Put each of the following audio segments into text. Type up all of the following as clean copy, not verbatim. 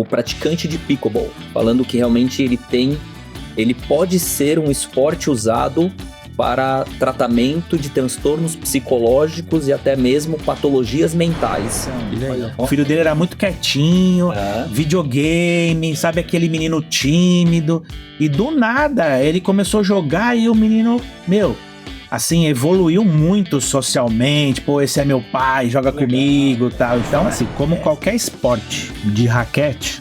o praticante de pickleball, falando que realmente ele pode ser um esporte usado para tratamento de transtornos psicológicos e até mesmo patologias mentais. O filho dele era muito quietinho, videogame, sabe, aquele menino tímido, e do nada ele começou a jogar e o menino, assim, evoluiu muito socialmente. Pô, esse é meu pai, joga comigo e tal. Então, assim, como qualquer esporte de raquete,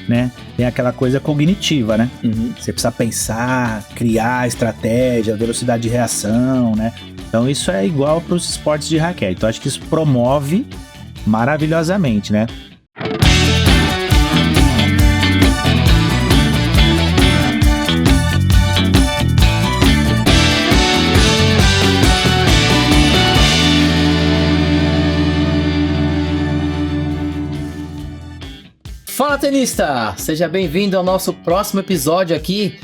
né, tem aquela coisa cognitiva, né? Você precisa pensar, criar estratégia, velocidade de reação, né? Então isso é igual para os esportes de raquete. Então acho que isso promove maravilhosamente, né? Fala, tenista! Seja bem-vindo ao nosso próximo episódio aqui.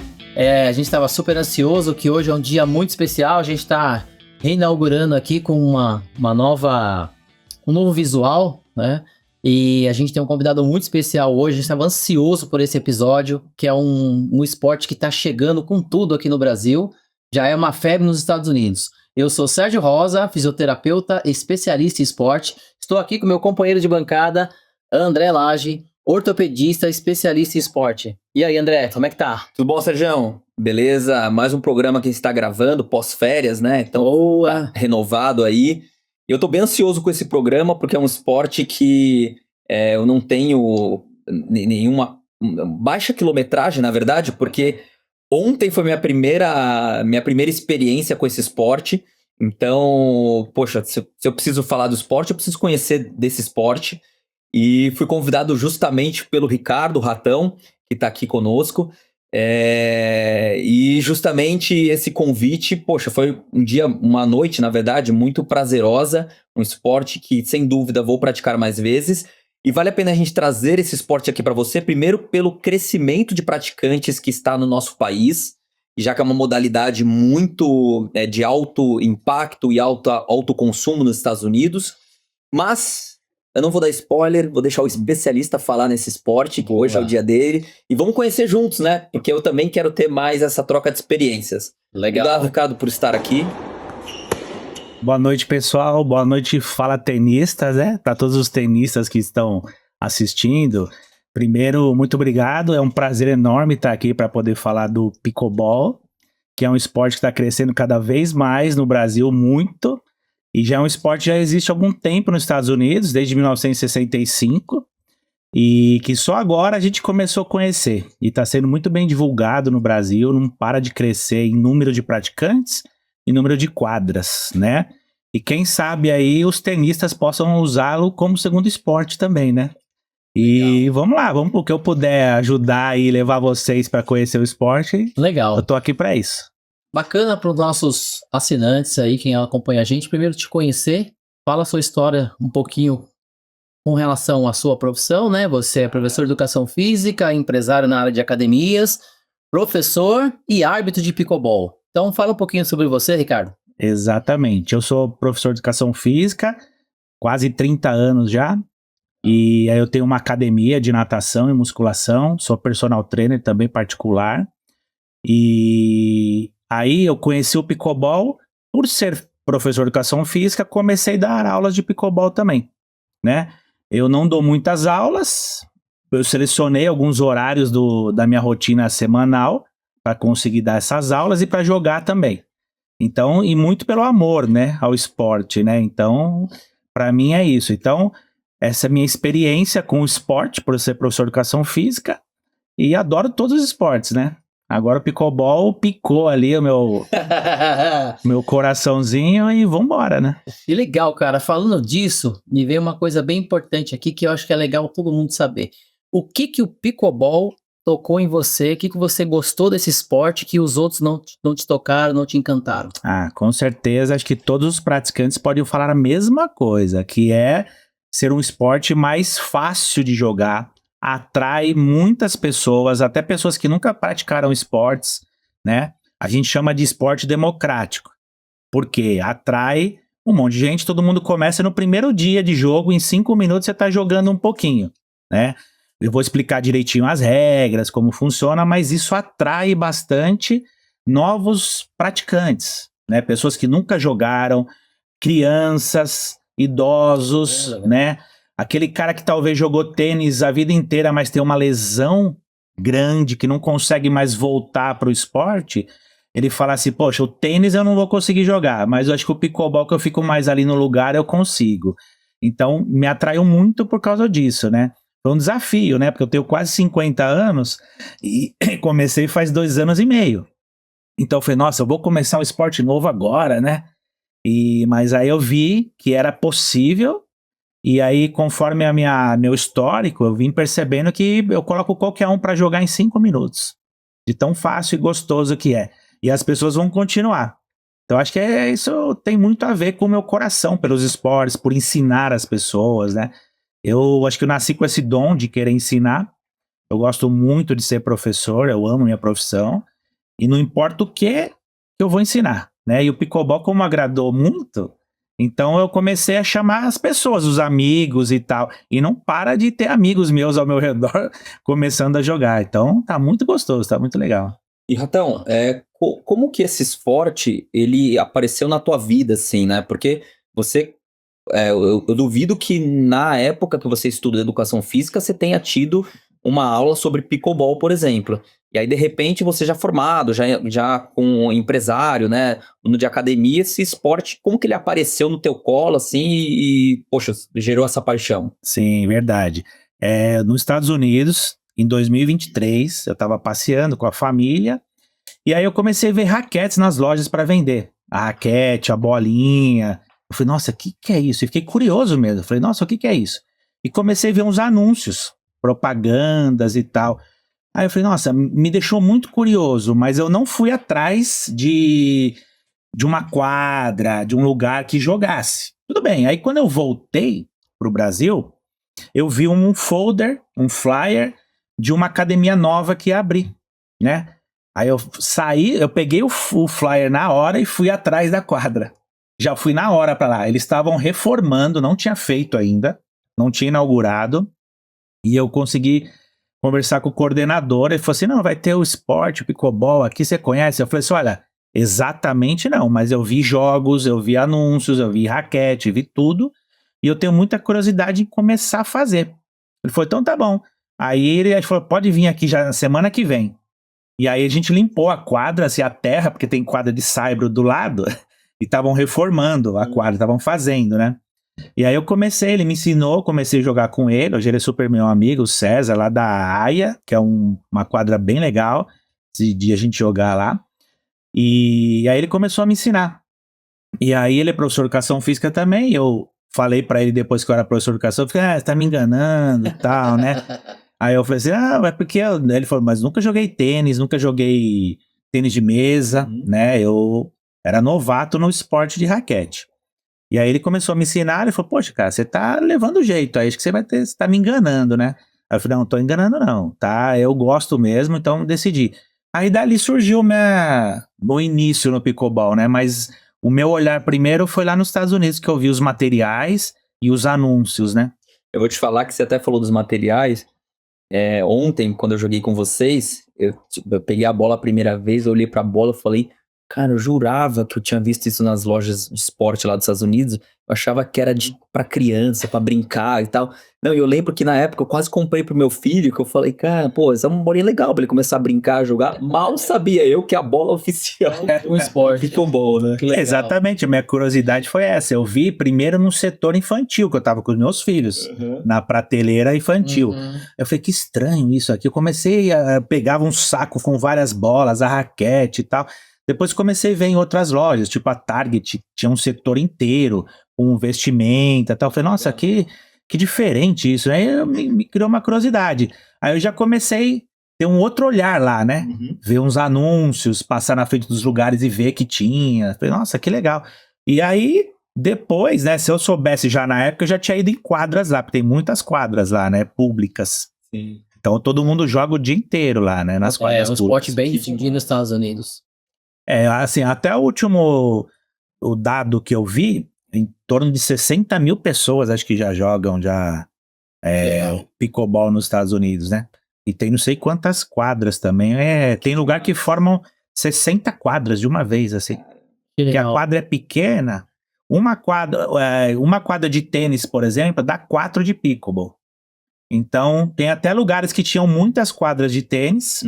A gente estava super ansioso, que hoje é um dia muito especial. A gente está reinaugurando aqui com um novo visual, né? E a gente tem um convidado muito especial hoje. A gente estava ansioso por esse episódio, que é um esporte que está chegando com tudo aqui no Brasil. Já é uma febre nos Estados Unidos. Eu sou Sérgio Rosa, fisioterapeuta, especialista em esporte. Estou aqui com meu companheiro de bancada, André Lage, ortopedista, especialista em esporte. E aí, André, como é que tá? Tudo bom, Sérgio? Beleza? Mais um programa que a gente está gravando, pós-férias, né? Então, Boa! Renovado aí. Eu tô bem ansioso com esse programa, porque é um esporte que eu não tenho nenhuma baixa quilometragem, na verdade, porque ontem foi minha primeira experiência com esse esporte. Então, poxa, se eu preciso falar do esporte, eu preciso conhecer desse esporte. E fui convidado justamente pelo Ricardo Ratão, que está aqui conosco. E justamente esse convite, poxa, foi uma noite, na verdade, muito prazerosa. Um esporte que, sem dúvida, vou praticar mais vezes. E vale a pena a gente trazer esse esporte aqui para você, primeiro pelo crescimento de praticantes que está no nosso país, já que é uma modalidade muito de alto impacto e alto consumo nos Estados Unidos. Mas eu não vou dar spoiler, vou deixar o especialista falar nesse esporte, que hoje é o dia dele. E vamos conhecer juntos, né? Porque eu também quero ter mais essa troca de experiências. Legal. Obrigado, Ricardo, por estar aqui. Boa noite, pessoal. Boa noite, Fala Tenistas, né? Para todos os tenistas que estão assistindo. Primeiro, muito obrigado. É um prazer enorme estar aqui para poder falar do pickleball, que é um esporte que está crescendo cada vez mais no Brasil, muito. E já é um esporte que já existe há algum tempo nos Estados Unidos, desde 1965, e que só agora a gente começou a conhecer. E está sendo muito bem divulgado no Brasil, não para de crescer em número de praticantes e número de quadras, né? E quem sabe aí os tenistas possam usá-lo como segundo esporte também, né? E legal. Vamos lá, vamos pro que eu puder ajudar e levar vocês para conhecer o esporte. Legal. Eu tô aqui para isso. Bacana para os nossos assinantes aí, quem acompanha a gente, primeiro te conhecer, fala a sua história um pouquinho com relação à sua profissão, né? Você é professor de educação física, empresário na área de academias, professor e árbitro de pickleball. Então fala um pouquinho sobre você, Ricardo. Exatamente, eu sou professor de educação física, quase 30 anos já, e aí eu tenho uma academia de natação e musculação, sou personal trainer também particular, e aí eu conheci o pickleball, por ser professor de educação física, comecei a dar aulas de pickleball também, né? Eu não dou muitas aulas, eu selecionei alguns horários da minha rotina semanal para conseguir dar essas aulas e para jogar também. Então, e muito pelo amor, né, ao esporte, né? Então, para mim é isso. Então, essa é a minha experiência com o esporte, por ser professor de educação física, e adoro todos os esportes, né? Agora o pickleball picou ali o meu coraçãozinho e vambora, né? Que legal, cara. Falando disso, me veio uma coisa bem importante aqui que eu acho que é legal todo mundo saber. O que o pickleball tocou em você? O que você gostou desse esporte que os outros não te tocaram, não te encantaram? Ah, com certeza. Acho que todos os praticantes podem falar a mesma coisa, que é ser um esporte mais fácil de jogar, atrai muitas pessoas, até pessoas que nunca praticaram esportes, né? A gente chama de esporte democrático, porque atrai um monte de gente, todo mundo começa no primeiro dia de jogo, em 5 minutos você tá jogando um pouquinho, né? Eu vou explicar direitinho as regras, como funciona, mas isso atrai bastante novos praticantes, né? Pessoas que nunca jogaram, crianças, idosos, né? Aquele cara que talvez jogou tênis a vida inteira, mas tem uma lesão grande, que não consegue mais voltar para o esporte, ele fala assim, poxa, o tênis eu não vou conseguir jogar, mas eu acho que o pickleball que eu fico mais ali no lugar eu consigo. Então, me atraiu muito por causa disso, né? Foi um desafio, né? Porque eu tenho quase 50 anos e comecei faz 2 anos e meio. Então, eu falei, nossa, eu vou começar um esporte novo agora, né? Mas aí eu vi que era possível, e aí, conforme meu histórico, eu vim percebendo que eu coloco qualquer um para jogar em 5 minutos. De tão fácil e gostoso que é. E as pessoas vão continuar. Então, acho que isso tem muito a ver com o meu coração pelos esportes, por ensinar as pessoas, né? Eu acho que eu nasci com esse dom de querer ensinar. Eu gosto muito de ser professor, eu amo minha profissão. E não importa o que eu vou ensinar, né? E o pickleball, como agradou muito, então eu comecei a chamar as pessoas, os amigos e tal. E não para de ter amigos meus ao meu redor começando a jogar. Então tá muito gostoso, tá muito legal. E Ratão, como que esse esporte, ele apareceu na tua vida, assim, né? Porque você, eu duvido que na época que você estuda educação física, você tenha tido uma aula sobre pickleball, por exemplo. E aí, de repente, você já formado, já com um empresário, né? No de academia, esse esporte, como que ele apareceu no teu colo, assim, poxa, gerou essa paixão? Sim, verdade. Nos Estados Unidos, em 2023, eu estava passeando com a família, e aí eu comecei a ver raquetes nas lojas para vender. A raquete, a bolinha. Eu falei, nossa, o que é isso? E fiquei curioso mesmo. Eu falei, nossa, o que é isso? E comecei a ver uns anúncios, propagandas e tal. Aí eu falei, nossa, me deixou muito curioso, mas eu não fui atrás de uma quadra, de um lugar que jogasse. Tudo bem, aí quando eu voltei pro Brasil, eu vi um folder, um flyer de uma academia nova que ia abrir, né? Aí eu saí, eu peguei o flyer na hora e fui atrás da quadra. Já fui na hora para lá. Eles estavam reformando, não tinha feito ainda, não tinha inaugurado, e eu consegui conversar com o coordenador. Ele falou assim, não, vai ter o esporte, o pickleball aqui, você conhece? Eu falei assim, olha, exatamente não, mas eu vi jogos, eu vi anúncios, eu vi raquete, vi tudo, e eu tenho muita curiosidade em começar a fazer. Ele falou, então tá bom. Aí ele falou, pode vir aqui já na semana que vem. E aí a gente limpou a quadra, assim, a terra, porque tem quadra de saibro do lado, e estavam reformando a quadra, estavam fazendo, né? E aí eu comecei, ele me ensinou, comecei a jogar com ele, hoje ele é super meu amigo, o César, lá da AIA, que é uma quadra bem legal, de a gente jogar lá. E aí ele começou a me ensinar. E aí ele é professor de educação física também, e eu falei pra ele depois que eu era professor de educação, eu falei, você tá me enganando e tal, né? Aí eu falei assim, é porque ele falou, mas nunca joguei tênis, nunca joguei tênis de mesa, né? Eu era novato no esporte de raquete. E aí ele começou a me ensinar, ele falou, poxa, cara, você tá levando jeito, aí acho que você tá me enganando, né? Aí eu falei, não, tô enganando não, tá? Eu gosto mesmo, então decidi. Aí dali surgiu meu início no pickleball, né? Mas o meu olhar primeiro foi lá nos Estados Unidos, que eu vi os materiais e os anúncios, né? Eu vou te falar que você até falou dos materiais. Ontem, quando eu joguei com vocês, eu peguei a bola a primeira vez, eu olhei pra bola e falei, cara, eu jurava que eu tinha visto isso nas lojas de esporte lá dos Estados Unidos. Eu achava que era pra criança, pra brincar e tal. Não, e eu lembro que na época eu quase comprei pro meu filho, que eu falei, cara, pô, essa é uma bolinha legal pra ele começar a brincar, a jogar. Mal sabia eu que a bola oficial É um esporte. pickleball, né? Exatamente, a minha curiosidade foi essa. Eu vi primeiro no setor infantil, que eu tava com os meus filhos, na prateleira infantil. Eu falei, que estranho isso aqui. Eu comecei pegava um saco com várias bolas, a raquete e tal. Depois comecei a ver em outras lojas, tipo a Target, tinha um setor inteiro com vestimenta e tal. Eu falei, nossa, que diferente isso. Aí me criou uma curiosidade. Aí eu já comecei a ter um outro olhar lá, né? Ver uns anúncios, passar na frente dos lugares e ver que tinha. Eu falei, nossa, que legal. E aí, depois, né, se eu soubesse já na época, eu já tinha ido em quadras lá, porque tem muitas quadras lá, né, públicas. Sim. Então todo mundo joga o dia inteiro lá, né, nas quadras É um esporte públicas. bem difundido nos Estados Unidos. Assim, até o dado que eu vi, em torno de 60 mil pessoas acho que já jogam já Legal. Pickleball nos Estados Unidos, né? E tem não sei quantas quadras também. Tem lugar que formam 60 quadras de uma vez, assim. Que Porque a legal. quadra é pequena. Uma quadra de tênis, por exemplo, dá 4 de pickleball. Então, tem até lugares que tinham muitas quadras de tênis,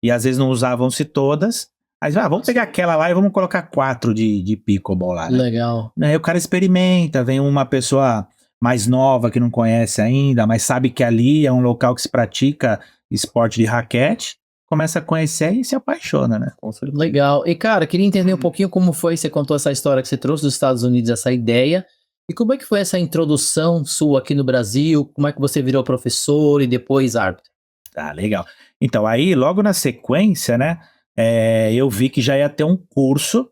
e às vezes não usavam-se todas. Aí, vamos pegar aquela lá e vamos colocar 4 de pickleball lá, né? Legal. Aí o cara experimenta, vem uma pessoa mais nova que não conhece ainda, mas sabe que ali é um local que se pratica esporte de raquete, começa a conhecer e se apaixona, né? Legal. E, cara, queria entender um pouquinho como foi, você contou essa história que você trouxe dos Estados Unidos, essa ideia, e como é que foi essa introdução sua aqui no Brasil, como é que você virou professor e depois árbitro? Tá, legal. Então, aí, logo na sequência, né, eu vi que já ia ter um curso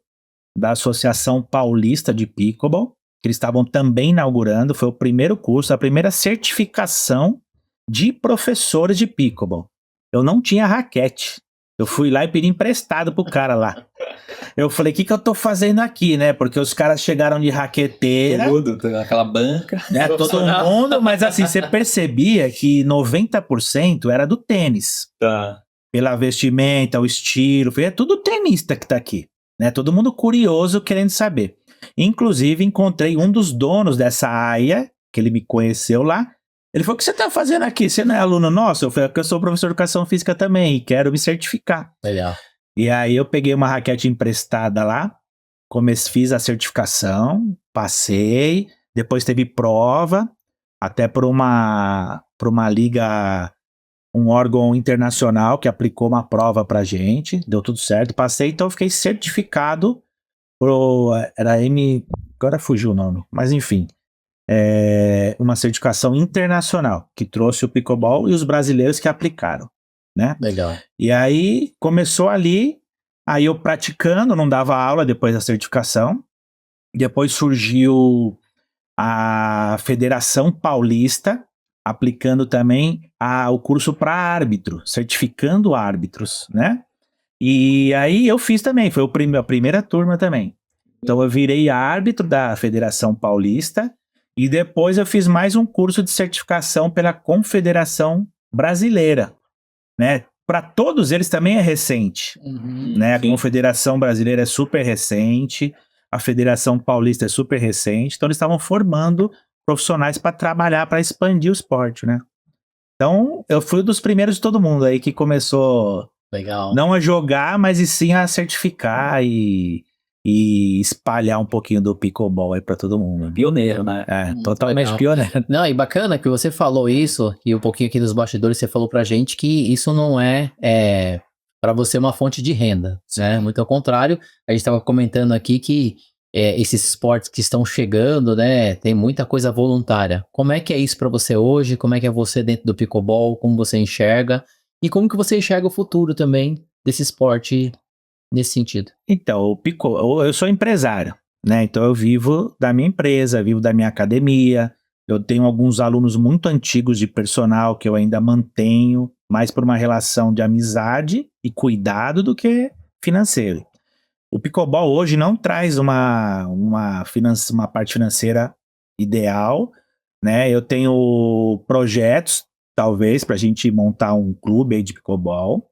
da Associação Paulista de Pickleball, que eles estavam também inaugurando, foi o primeiro curso, a primeira certificação de professores de pickleball. Eu não tinha raquete. Eu fui lá e pedi emprestado pro cara lá. Eu falei, o que eu tô fazendo aqui, né? Porque os caras chegaram de raqueteira, Tudo, aquela banca. né? Todo mundo, mas assim, você percebia que 90% era do tênis. Tá. Pela vestimenta, o estilo, é tudo tenista que tá aqui, né? Todo mundo curioso, querendo saber. Inclusive, encontrei um dos donos dessa área, que ele me conheceu lá. Ele falou, o que você tá fazendo aqui? Você não é aluno nosso? Eu falei, porque eu sou professor de educação física também e quero me certificar. Legal. E aí eu peguei uma raquete emprestada lá, fiz a certificação, passei, depois teve prova, até por uma liga, um órgão internacional que aplicou uma prova pra gente, deu tudo certo, passei, então eu fiquei certificado agora fugiu o nome, mas enfim, uma certificação internacional, que trouxe o pickleball e os brasileiros que aplicaram, né? Legal. E aí, começou ali, aí eu praticando, não dava aula depois da certificação, depois surgiu a Federação Paulista, aplicando também o curso para árbitro, certificando árbitros, né? E aí eu fiz também, foi a primeira turma também. Então eu virei árbitro da Federação Paulista e depois eu fiz mais um curso de certificação pela Confederação Brasileira, né? Para todos eles também é recente, né? A Confederação Brasileira é super recente, a Federação Paulista é super recente, então eles estavam formando profissionais para trabalhar, para expandir o esporte, né? Então, eu fui um dos primeiros de todo mundo aí que começou Legal. não a jogar, mas e sim a certificar e espalhar um pouquinho do pickleball aí para todo mundo. Pioneiro, né? Totalmente Legal. pioneiro. Não, e bacana que você falou isso, e um pouquinho aqui nos bastidores você falou pra gente que isso não é para você uma fonte de renda, né? Muito ao contrário, a gente estava comentando aqui que esses esportes que estão chegando, né, tem muita coisa voluntária. Como é que é isso pra você hoje? Como é que é você dentro do pickleball? Como você enxerga? E como que você enxerga o futuro também desse esporte nesse sentido? Então, eu sou empresário, né? Então eu vivo da minha empresa, vivo da minha academia. Eu tenho alguns alunos muito antigos de personal que eu ainda mantenho, mais por uma relação de amizade e cuidado do que financeiro. O pickleball hoje não traz uma parte financeira ideal, né? Eu tenho projetos, talvez, para a gente montar um clube aí de pickleball,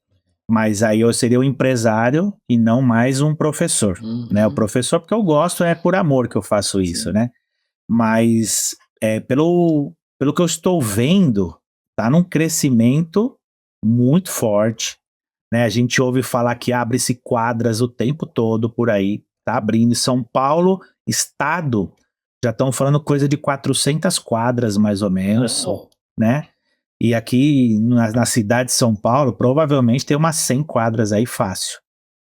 mas aí eu seria um empresário e não mais um professor, né? O professor, porque eu gosto, é por amor que eu faço isso, né? Mas pelo que eu estou vendo, tá num crescimento muito forte, né? A gente ouve falar que abre-se quadras o tempo todo por aí, tá abrindo. Em São Paulo, estado, já estão falando coisa de 400 quadras mais ou menos, né? E aqui na cidade de São Paulo, provavelmente tem umas 100 quadras aí fácil,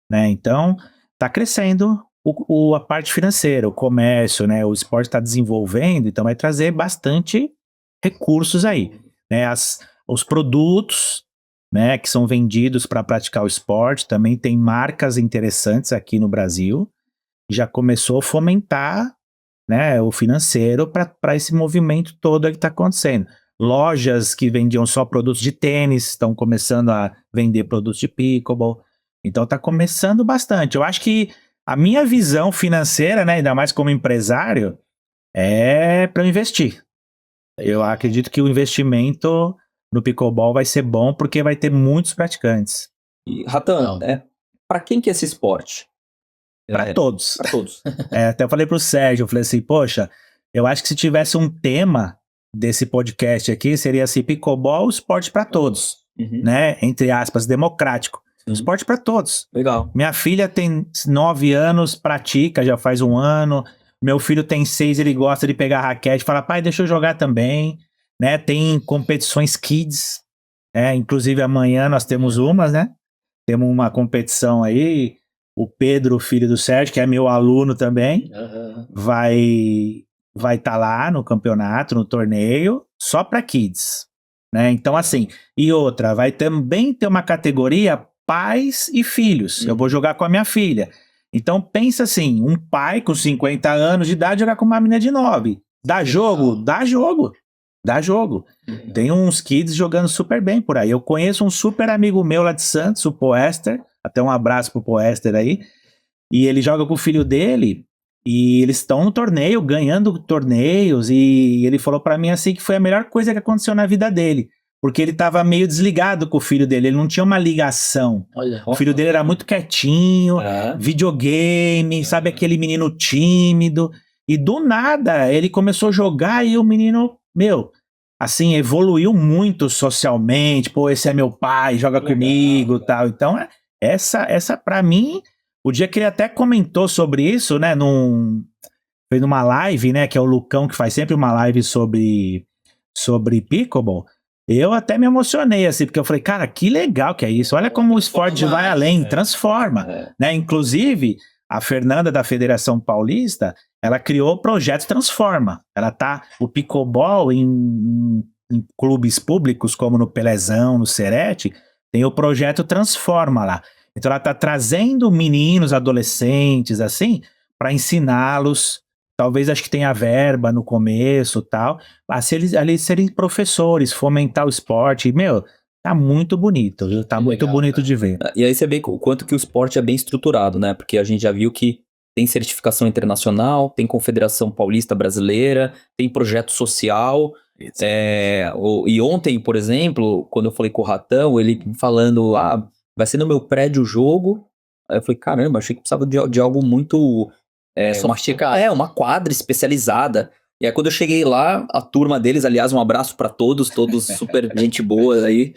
né? Então, tá crescendo a parte financeira, o comércio, né? O esporte está desenvolvendo, então vai trazer bastante recursos aí, né? Os produtos, né, que são vendidos para praticar o esporte, também tem marcas interessantes aqui no Brasil, já começou a fomentar, né, o financeiro para esse movimento todo que está acontecendo. Lojas que vendiam só produtos de tênis estão começando a vender produtos de pickleball. Então está começando bastante. Eu acho que a minha visão financeira, né, ainda mais como empresário, é para investir. Eu acredito que o investimento no pickleball vai ser bom porque vai ter muitos praticantes. E, Ratão, pra quem que é esse esporte? Para todos. Pra todos. Até eu falei pro Sérgio, eu falei assim, poxa, eu acho que se tivesse um tema desse podcast aqui, seria assim, pickleball, esporte para todos, né? Entre aspas, democrático. Esporte para todos. Legal. Minha filha tem 9 anos, pratica, já faz 1 ano. Meu filho tem 6, ele gosta de pegar raquete, fala, pai, deixa eu jogar também, né? Tem competições kids, inclusive amanhã nós temos umas, né? Temos uma competição aí, o Pedro, filho do Sérgio, que é meu aluno também, vai estar lá no campeonato, no torneio, só para kids, né? Então assim, e outra, vai também ter uma categoria pais e filhos. Eu vou jogar com a minha filha. Então pensa assim, um pai com 50 anos de idade jogar com uma menina de 9. Dá jogo? Dá jogo. Dá jogo. Tem uns kids jogando super bem por aí. Eu conheço um super amigo meu lá de Santos, o Poester. Até um abraço pro Poester aí. E ele joga com o filho dele. E eles estão no torneio, ganhando torneios. E ele falou pra mim assim que foi a melhor coisa que aconteceu na vida dele. Porque ele tava meio desligado com o filho dele. Ele não tinha uma ligação. Olha. O filho dele era muito quietinho, videogame, sabe, aquele menino tímido. E do nada, ele começou a jogar e o menino, assim, evoluiu muito socialmente. Pô, esse é meu pai, joga comigo e tal. Então, essa pra mim, o dia que ele até comentou sobre isso, né, foi numa live, né, que é o Lucão que faz sempre uma live sobre pickleball. Eu até me emocionei, assim, porque eu falei, cara, que legal que é isso. Olha como o esporte vai além, transforma, né? Inclusive, a Fernanda da Federação Paulista, ela criou o projeto Transforma. O pickleball em clubes públicos, como no Pelezão, no Serete, tem o projeto Transforma lá. Então ela tá trazendo meninos, adolescentes, assim, para ensiná-los. Talvez acho que tenha verba no começo e tal. Se eles serem professores, fomentar o esporte. Tá muito bonito, viu? Tá muito bonito de ver. E aí você vê o quanto que o esporte é bem estruturado, né? Porque a gente já viu que tem certificação internacional, tem Confederação Paulista Brasileira, tem projeto social. E ontem, por exemplo, quando eu falei com o Ratão, ele falando, vai ser no meu prédio o jogo. Aí eu falei, caramba, achei que precisava de algo muito... sofisticado. Uma quadra especializada. E aí quando eu cheguei lá, a turma deles, aliás, um abraço pra todos super gente boa aí,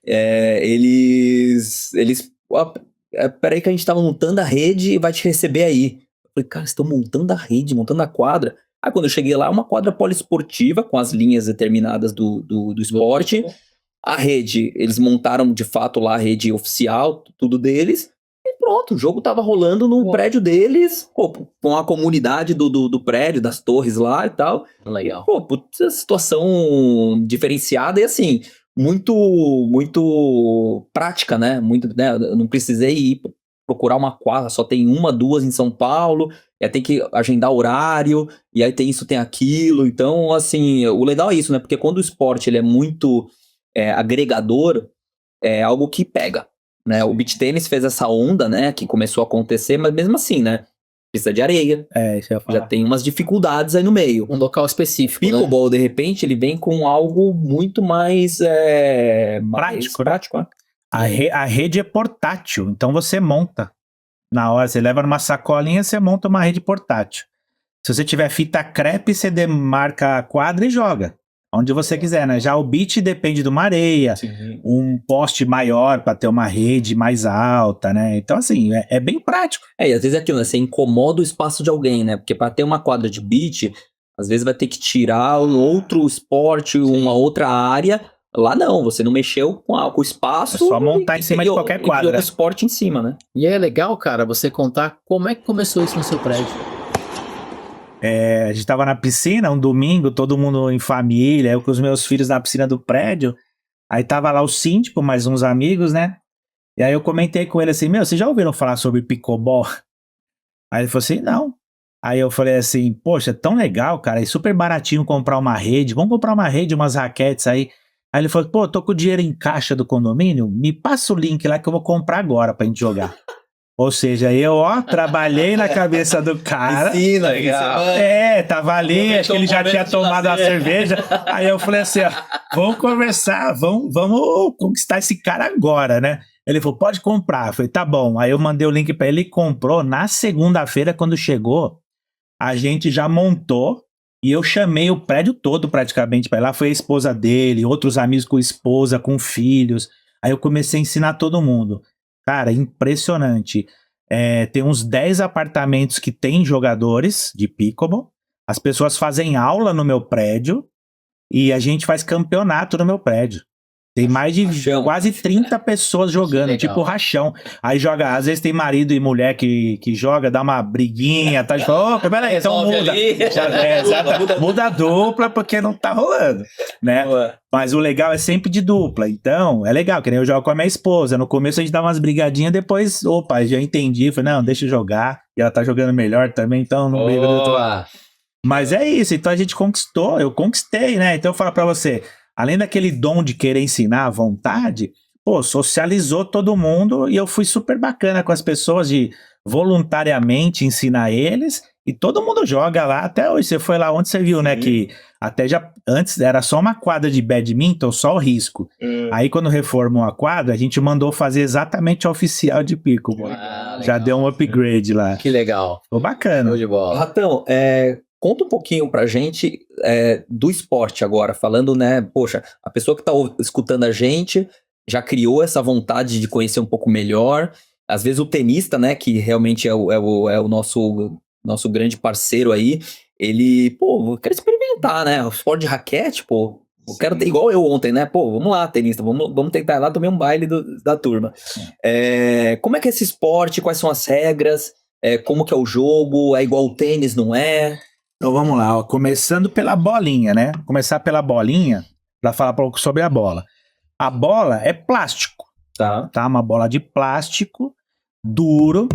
eles peraí que a gente tava montando a rede e vai te receber aí. Eu falei, cara, vocês estão montando a rede, montando a quadra. Aí quando eu cheguei lá, uma quadra poliesportiva com as linhas determinadas do esporte. A rede, eles montaram de fato lá a rede oficial, tudo deles. E pronto, o jogo tava rolando no prédio deles, com a comunidade do prédio, das torres lá e tal. Legal. Situação diferenciada e assim, muito prática, né? Eu não precisei ir procurar uma quadra, só tem 1, 2 em São Paulo, e aí tem que agendar horário, e aí tem isso, tem aquilo. Então, assim, o legal é isso, né? Porque quando o esporte ele é muito agregador, é algo que pega. Né, o beach tennis fez essa onda, né, que começou a acontecer, mas mesmo assim, né, precisa de areia, Isso eu ia falar. já tem umas dificuldades aí no meio. Um local específico, Pickleball, de repente, ele vem com algo muito mais prático. A rede é portátil, então você monta. Na hora, você leva numa sacolinha, você monta uma rede portátil. Se você tiver fita crepe, você demarca a quadra e joga. Onde você quiser, né? Já o beach depende de uma areia, um poste maior para ter uma rede mais alta, né? Então, assim, é bem prático. E às vezes é aquilo, né? Você incomoda o espaço de alguém, né? Porque para ter uma quadra de beach, às vezes vai ter que tirar um outro esporte, uma outra área. Lá não, você não mexeu com o espaço. É só montar em cima de qualquer quadra. E o esporte em cima, né? E é legal, cara, você contar como é que começou isso no seu prédio. A gente tava na piscina um domingo, todo mundo em família, eu com os meus filhos na piscina do prédio. Aí tava lá o síndico, mais uns amigos, né? E aí eu comentei com ele assim, vocês já ouviram falar sobre pickleball? Aí ele falou assim, não. Aí eu falei assim, poxa, tão legal, cara, é super baratinho comprar uma rede, vamos comprar uma rede, umas raquetes aí. Aí ele falou, pô, tô com o dinheiro em caixa do condomínio, me passa o link lá que eu vou comprar agora pra gente jogar. Ou seja, eu, trabalhei na cabeça do cara. Ensina, Tava ali, acho que ele já tinha tomado a cerveja. Aí eu falei assim, ó, vamos conversar, vamos conquistar esse cara agora, né? Ele falou, pode comprar. Eu falei, tá bom. Aí eu mandei o link pra ele e comprou. Na segunda-feira, quando chegou, a gente já montou e eu chamei o prédio todo praticamente pra ir lá. Foi a esposa dele, outros amigos com esposa, com filhos. Aí eu comecei a ensinar todo mundo. Cara, impressionante. Tem uns 10 apartamentos que tem jogadores de pickleball. As pessoas fazem aula no meu prédio e a gente faz campeonato no meu prédio. Tem mais de quase 30 pessoas jogando, tipo rachão. Aí joga, às vezes tem marido e mulher que joga, dá uma briguinha, tá? Tipo, peraí, então muda. Muda a dupla porque não tá rolando, né? Mas o legal é sempre de dupla. Então, é legal, que nem eu jogo com a minha esposa. No começo a gente dá umas brigadinhas, depois, já entendi. Falei, não, deixa eu jogar. E ela tá jogando melhor também, então não briga do outro lado. Mas é isso, então a gente conquistou, eu conquistei, né? Então eu falo pra você, além daquele dom de querer ensinar à vontade, socializou todo mundo e eu fui super bacana com as pessoas de voluntariamente ensinar eles e todo mundo joga lá até hoje. Você foi lá onde você viu, né? Que até já antes era só uma quadra de badminton, só o risco. Aí quando reformou a quadra, a gente mandou fazer exatamente a oficial de pickleball. Já deu um upgrade lá. Que legal. Ficou bacana. Show de bola. Ratão, conta um pouquinho pra gente do esporte agora, falando, né, poxa, a pessoa que tá escutando a gente já criou essa vontade de conhecer um pouco melhor, às vezes o tenista, né, que realmente é o nosso grande parceiro aí, ele, eu quero experimentar, né, o esporte de raquete, eu quero ter igual eu ontem, né, vamos lá, tenista, vamos tentar ir lá, tomar um baile da turma. Como é que é esse esporte, quais são as regras, como que é o jogo, é igual o tênis, não é? Então vamos lá, começando pela bolinha, né? Começar pela bolinha, para falar um pouco sobre a bola. A bola é plástico, tá? Uma bola de plástico, duro,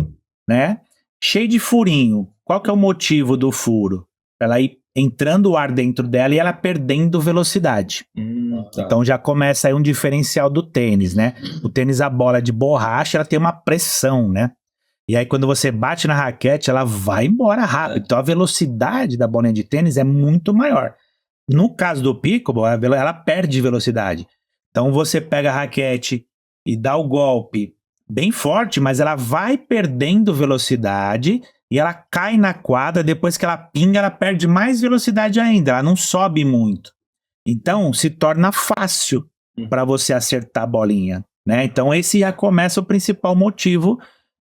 né? Cheio de furinho. Qual que é o motivo do furo? Ela ir entrando o ar dentro dela e ela perdendo velocidade. Então já começa aí um diferencial do tênis, né? O tênis, a bola de borracha, ela tem uma pressão, né? E aí quando você bate na raquete, ela vai embora rápido. Então a velocidade da bolinha de tênis é muito maior. No caso do pickleball, ela perde velocidade. Então você pega a raquete e dá o golpe bem forte, mas ela vai perdendo velocidade e ela cai na quadra. Depois que ela pinga, ela perde mais velocidade ainda. Ela não sobe muito. Então se torna fácil para você acertar a bolinha, né? Então esse já começa o principal motivo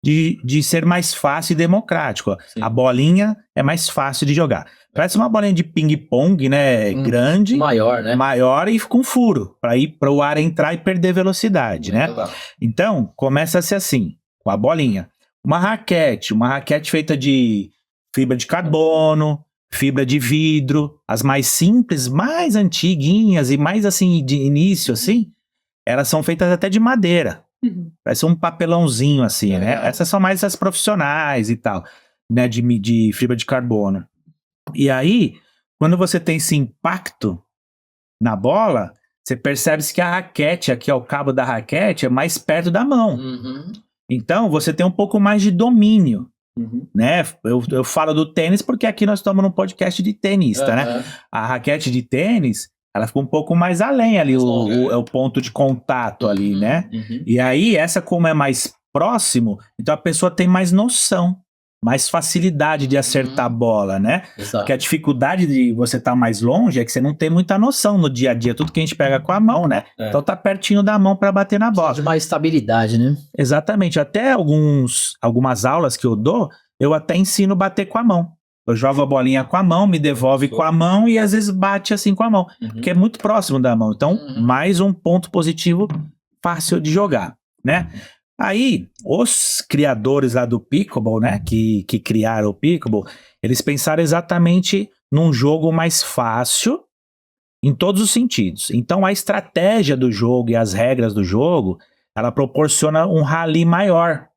de ser mais fácil e democrático. A bolinha é mais fácil de jogar. Parece uma bolinha de ping-pong, né? Grande. Maior, né? Maior e com furo, para o ar entrar e perder velocidade, né? Então, começa-se assim, com a bolinha. Uma raquete feita de fibra de carbono, fibra de vidro, as mais simples, mais antiguinhas e mais assim, de início, assim, elas são feitas até de madeira. Parece um papelãozinho assim, né? Essas são mais as profissionais e tal, né? De fibra de carbono. E aí, quando você tem esse impacto na bola, você percebe que a raquete, aqui ó, o cabo da raquete é mais perto da mão. Então, você tem um pouco mais de domínio, né? Eu falo do tênis porque aqui nós estamos num podcast de tenista, né? A raquete de tênis, ela fica um pouco mais além ali, o ponto de contato ali, né? E aí, essa como é mais próximo, então a pessoa tem mais noção, mais facilidade de acertar a bola, né? Porque a dificuldade de você estar mais longe é que você não tem muita noção no dia a dia, tudo que a gente pega com a mão, né? Então tá pertinho da mão para bater na bola. De mais estabilidade, né? Exatamente, até algumas aulas que eu dou, eu até ensino a bater com a mão. Eu jogo a bolinha com a mão, me devolve com a mão e às vezes bate assim com a mão, porque é muito próximo da mão. Então, mais um ponto positivo fácil de jogar, né? Aí, os criadores lá do pickleball, né, que criaram o pickleball, eles pensaram exatamente num jogo mais fácil em todos os sentidos. Então, a estratégia do jogo e as regras do jogo, ela proporciona um rally maior,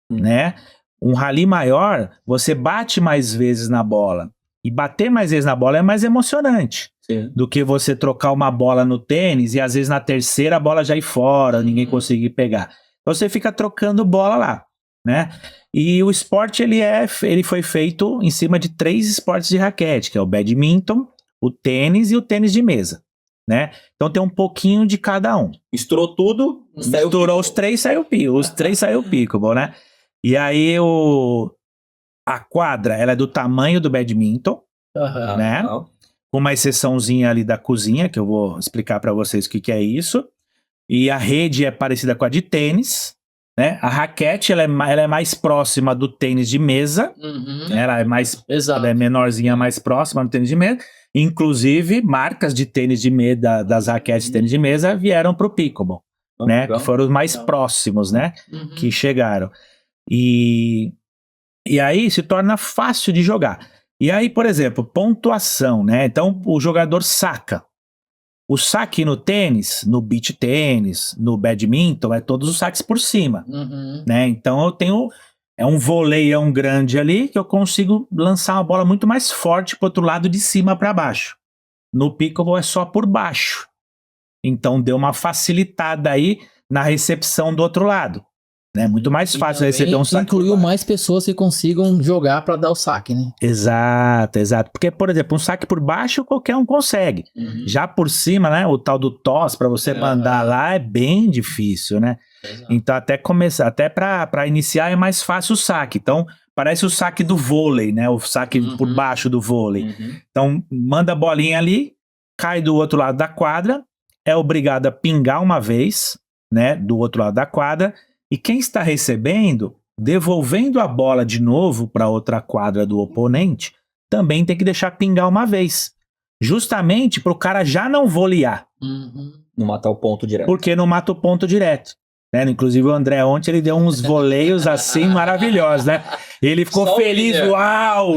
né? Um rally maior, você bate mais vezes na bola. E bater mais vezes na bola é mais emocionante do que você trocar uma bola no tênis e às vezes na terceira a bola já ir fora, ninguém conseguir pegar. Então você fica trocando bola lá, né? E o esporte, ele foi feito em cima de 3 esportes de raquete, que é o badminton, o tênis e o tênis de mesa, né? Então tem um pouquinho de cada um. Misturou tudo, Misturou os 3, saiu o pickleball, né? E aí a quadra, ela é do tamanho do badminton, né? Com uma exceçãozinha ali da cozinha, que eu vou explicar para vocês o que é isso. E a rede é parecida com a de tênis, né? A raquete, ela é mais próxima do tênis de mesa, né? Ela é menorzinha, mais próxima do tênis de mesa. Inclusive, marcas de tênis de mesa, das raquetes de tênis de mesa, vieram pro pickleball, né? Que foram os mais próximos, né? Que chegaram. E aí se torna fácil de jogar. E aí, por exemplo, pontuação, né? Então, o jogador saca. O saque no tênis, no beach tênis, no badminton, é todos os saques por cima, né? Então eu tenho, um voleião grande ali que eu consigo lançar uma bola muito mais forte pro outro lado de cima para baixo. No pickleball é só por baixo. Então deu uma facilitada aí na recepção do outro lado. É muito mais fácil receber um saque. Incluiu mais pessoas que consigam jogar para dar o saque, né? Exato. Porque, por exemplo, um saque por baixo qualquer um consegue. Já por cima, né? O tal do toss para você mandar lá é bem difícil, né? Exato. Então até para iniciar é mais fácil o saque. Então parece o saque do vôlei, né? O saque por baixo do vôlei. Então manda a bolinha ali, cai do outro lado da quadra, é obrigado a pingar uma vez, né? Do outro lado da quadra. E quem está recebendo, devolvendo a bola de novo para outra quadra do oponente, também tem que deixar pingar uma vez. Justamente para o cara já não volear. Não matar o ponto direto. Porque não mata o ponto direto. Né? Inclusive o André ontem ele deu uns voleios assim maravilhosos, né? Ele ficou só feliz, uau!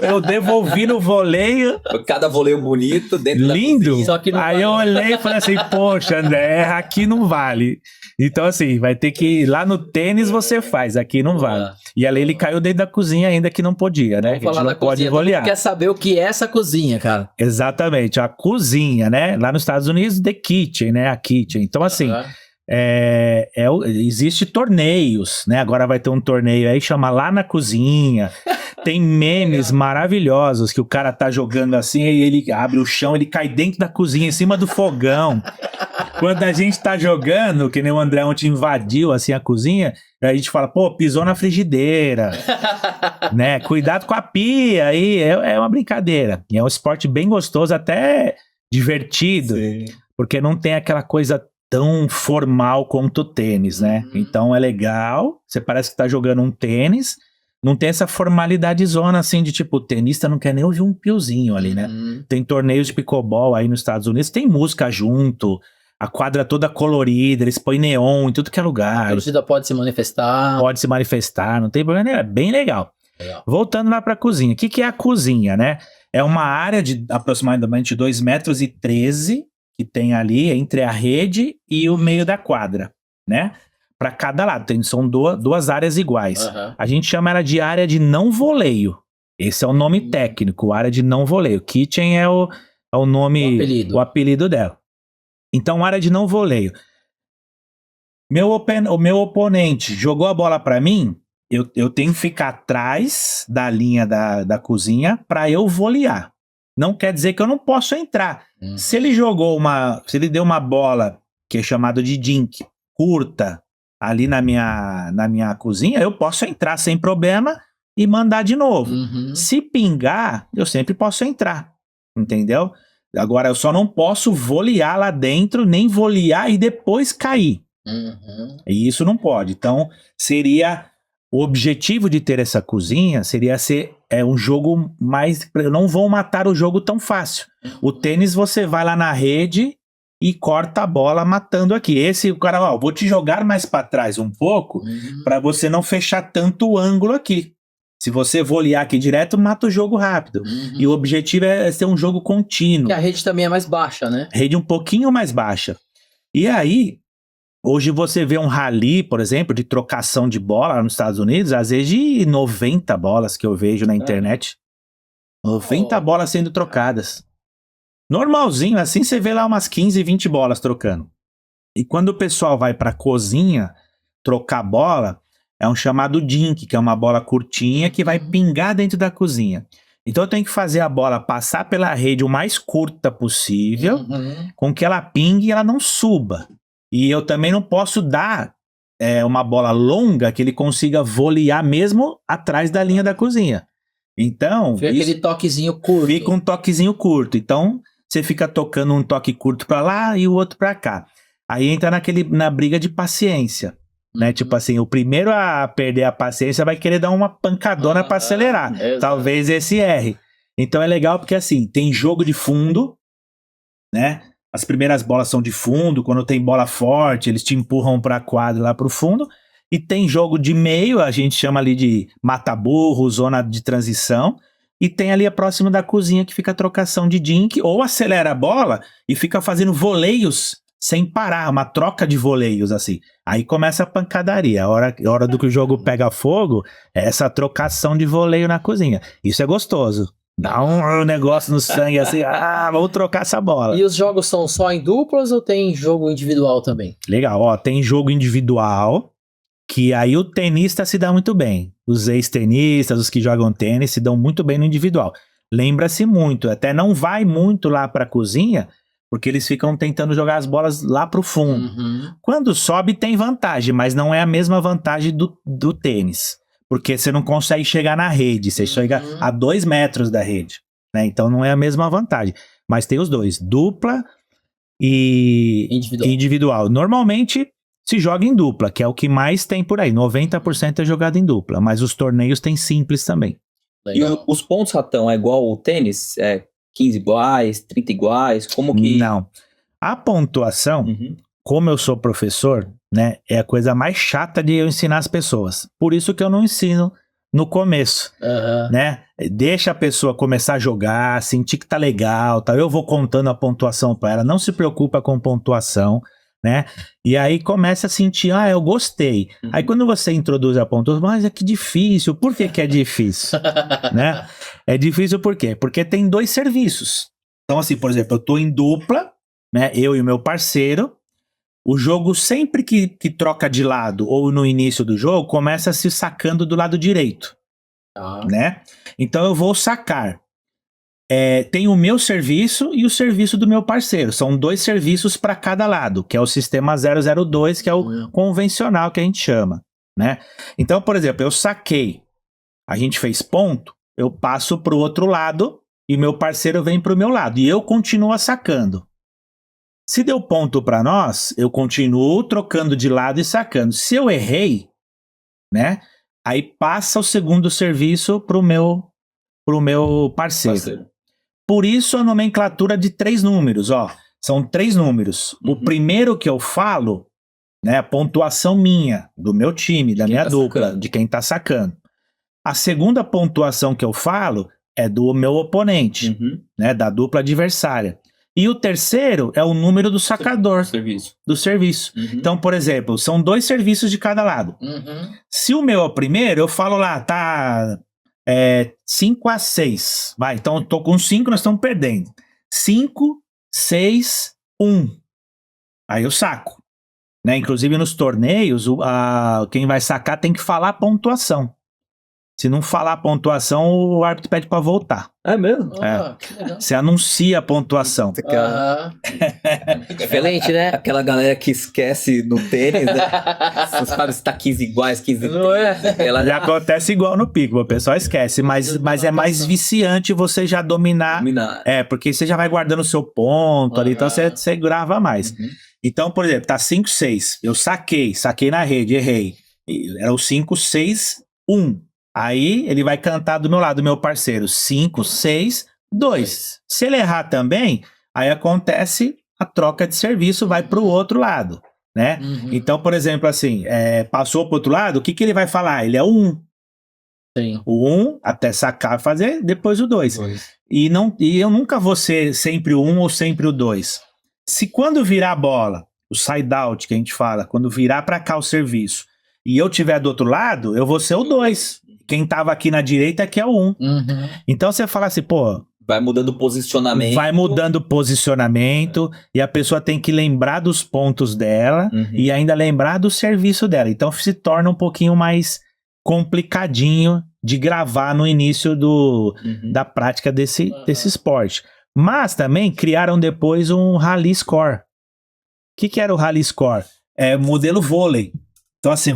Eu devolvi no voleio. Cada voleio bonito, dentro lindo. Da só que não aí vale. Eu olhei e falei assim, poxa, André, aqui não vale. Então assim, vai ter que ir lá no tênis você faz, aqui não vale. E ali ele caiu dentro da cozinha ainda que não podia, né? Vamos falar não pode volear. Quer saber o que é essa cozinha, cara? Exatamente, a cozinha, né? Lá nos Estados Unidos, the kitchen, né? A kitchen. Então assim... existe torneios, né? Agora vai ter um torneio aí, chama Lá na Cozinha. Tem memes maravilhosos que o cara tá jogando assim, e ele abre o chão, ele cai dentro da cozinha, em cima do fogão. Quando a gente tá jogando, que nem o André ontem invadiu assim a cozinha, a gente fala, pô, pisou na frigideira, né? Cuidado com a pia aí, é uma brincadeira. E é um esporte bem gostoso, até divertido, porque não tem aquela coisa tão formal quanto o tênis, né? Então é legal, você parece que tá jogando um tênis, não tem essa formalidade zona assim de tipo, o tenista não quer nem ouvir um piozinho ali, né? Tem torneios de pickleball aí nos Estados Unidos, tem música junto, a quadra toda colorida, eles põem neon em tudo que é lugar. A torcida pode se manifestar. Pode se manifestar, não tem problema, é bem legal. Voltando lá pra cozinha, o que é a cozinha, né? É uma área de aproximadamente 2,13 metros que tem ali entre a rede e o meio da quadra, né? Para cada lado, são duas áreas iguais. A gente chama ela de área de não voleio. Esse é o nome técnico, área de não voleio. Kitchen é o nome, o apelido dela. Então, área de não voleio. O meu oponente jogou a bola para mim, eu tenho que ficar atrás da linha da cozinha para eu volear. Não quer dizer que eu não posso entrar. Se ele deu uma bola, que é chamada de dink, curta, ali na minha cozinha, eu posso entrar sem problema e mandar de novo. Se pingar, eu sempre posso entrar, entendeu? Agora, eu só não posso volear lá dentro, nem volear e depois cair. E isso não pode. Então, o objetivo de ter essa cozinha seria ser um jogo mais... Não vão matar o jogo tão fácil. O tênis, você vai lá na rede e corta a bola matando aqui. O cara, vou te jogar mais para trás um pouco para você não fechar tanto o ângulo aqui. Se você volear aqui direto, mata o jogo rápido. E o objetivo é ser um jogo contínuo. E a rede também é mais baixa, né? Rede um pouquinho mais baixa. E aí... Hoje você vê um rally, por exemplo, de trocação de bola lá nos Estados Unidos, às vezes de 90 bolas que eu vejo na internet. 90 bolas sendo trocadas. Normalzinho, assim você vê lá umas 15, 20 bolas trocando. E quando o pessoal vai pra cozinha trocar bola, é um chamado dink, que é uma bola curtinha que vai pingar dentro da cozinha. Então eu tenho que fazer a bola passar pela rede o mais curta possível, com que ela pingue e ela não suba. E eu também não posso dar uma bola longa que ele consiga volear mesmo atrás da linha da cozinha. Então... Fica aquele toquezinho curto. Fica um toquezinho curto. Então, você fica tocando um toque curto pra lá e o outro pra cá. Aí entra na briga de paciência. Né? Tipo assim, o primeiro a perder a paciência vai querer dar uma pancadona pra acelerar. Talvez esse erre. Então é legal porque assim, tem jogo de fundo, né? As primeiras bolas são de fundo, quando tem bola forte, eles te empurram pra quadra lá pro fundo. E tem jogo de meio, a gente chama ali de mata-burro, zona de transição. E tem ali a próxima da cozinha que fica a trocação de dink, ou acelera a bola e fica fazendo voleios sem parar, uma troca de voleios, assim. Aí começa a pancadaria. A hora do que o jogo pega fogo, é essa trocação de voleio na cozinha. Isso é gostoso. Dá um negócio no sangue, assim, vamos trocar essa bola. E os jogos são só em duplas ou tem jogo individual também? Legal, ó, tem jogo individual, que aí o tenista se dá muito bem. Os ex-tenistas, os que jogam tênis, se dão muito bem no individual. Lembra-se muito, até não vai muito lá pra cozinha, porque eles ficam tentando jogar as bolas lá pro fundo. Quando sobe tem vantagem, mas não é a mesma vantagem do tênis. Porque você não consegue chegar na rede, você chega a 2 metros da rede. Né? Então não é a mesma vantagem. Mas tem os dois, dupla e individual. Normalmente se joga em dupla, que é o que mais tem por aí. 90% é jogado em dupla, mas os torneios tem simples também. Legal. E os pontos, Ratão, é igual ao tênis? 15 iguais, 30 iguais? Como que... Não. A pontuação, como eu sou professor, né, é a coisa mais chata de eu ensinar as pessoas. Por isso que eu não ensino no começo, né? Deixa a pessoa começar a jogar, sentir que tá legal, tá? Eu vou contando a pontuação para ela, não se preocupa com pontuação, né? E aí começa a sentir, eu gostei. Aí quando você introduz a pontuação, mas é que difícil. Por que é difícil? Né? É difícil por quê? Porque tem 2 serviços. Então assim, por exemplo, eu tô em dupla, né? Eu e o meu parceiro. O jogo sempre que troca de lado ou no início do jogo, começa se sacando do lado direito, né? Então eu vou sacar. Tem o meu serviço e o serviço do meu parceiro. São 2 serviços para cada lado, que é o sistema 002, que é o convencional que a gente chama, né? Então, por exemplo, eu saquei, a gente fez ponto, eu passo para o outro lado e meu parceiro vem para o meu lado e eu continuo sacando. Se deu ponto para nós, eu continuo trocando de lado e sacando. Se eu errei, né? Aí passa o segundo serviço pro meu parceiro. Por isso a nomenclatura de 3 números, ó. São 3 números. O primeiro que eu falo, né? A pontuação minha, do meu time, da minha dupla, de quem tá sacando. A segunda pontuação que eu falo é do meu oponente, né? Da dupla adversária. E o terceiro é o número do sacador do serviço. Então, por exemplo, são 2 serviços de cada lado. Se o meu é o primeiro, eu falo lá, tá 5-6. Vai, então eu tô com 5, nós estamos perdendo. 5, 6, 1. Aí eu saco. Né? Inclusive nos torneios, quem vai sacar tem que falar a pontuação. Se não falar a pontuação, o árbitro pede pra voltar. É mesmo? Você anuncia a pontuação. Diferente, né? Aquela galera que esquece no tênis, né? Você sabe se tá 15 iguais, 15 não é? Já acontece igual no pico, o pessoal esquece. Mas é mais viciante você já dominar. Porque você já vai guardando o seu ponto ali, então você grava mais. Então, por exemplo, tá 5, 6. Eu saquei na rede, errei. Era o 5, 6, 1. Aí ele vai cantar do meu lado, meu parceiro, 5, 6, 2. Se ele errar também, aí acontece a troca de serviço, vai pro outro lado, né? Então, por exemplo, assim, passou pro outro lado, o que ele vai falar? Ele é o 1. Sim. O 1, até sacar fazer, depois o 2. E eu nunca vou ser sempre o 1 ou sempre o 2. Se quando virar a bola, o side-out que a gente fala, quando virar pra cá o serviço, e eu tiver do outro lado, eu vou ser o 2. Quem tava aqui na direita que é o 1. Então você fala assim, pô, Vai mudando o posicionamento. Vai mudando o posicionamento e a pessoa tem que lembrar dos pontos dela e ainda lembrar do serviço dela. Então se torna um pouquinho mais complicadinho de gravar no início da prática desse esporte. Mas também criaram depois um Rally Score. O que era o Rally Score? É modelo vôlei. Então assim,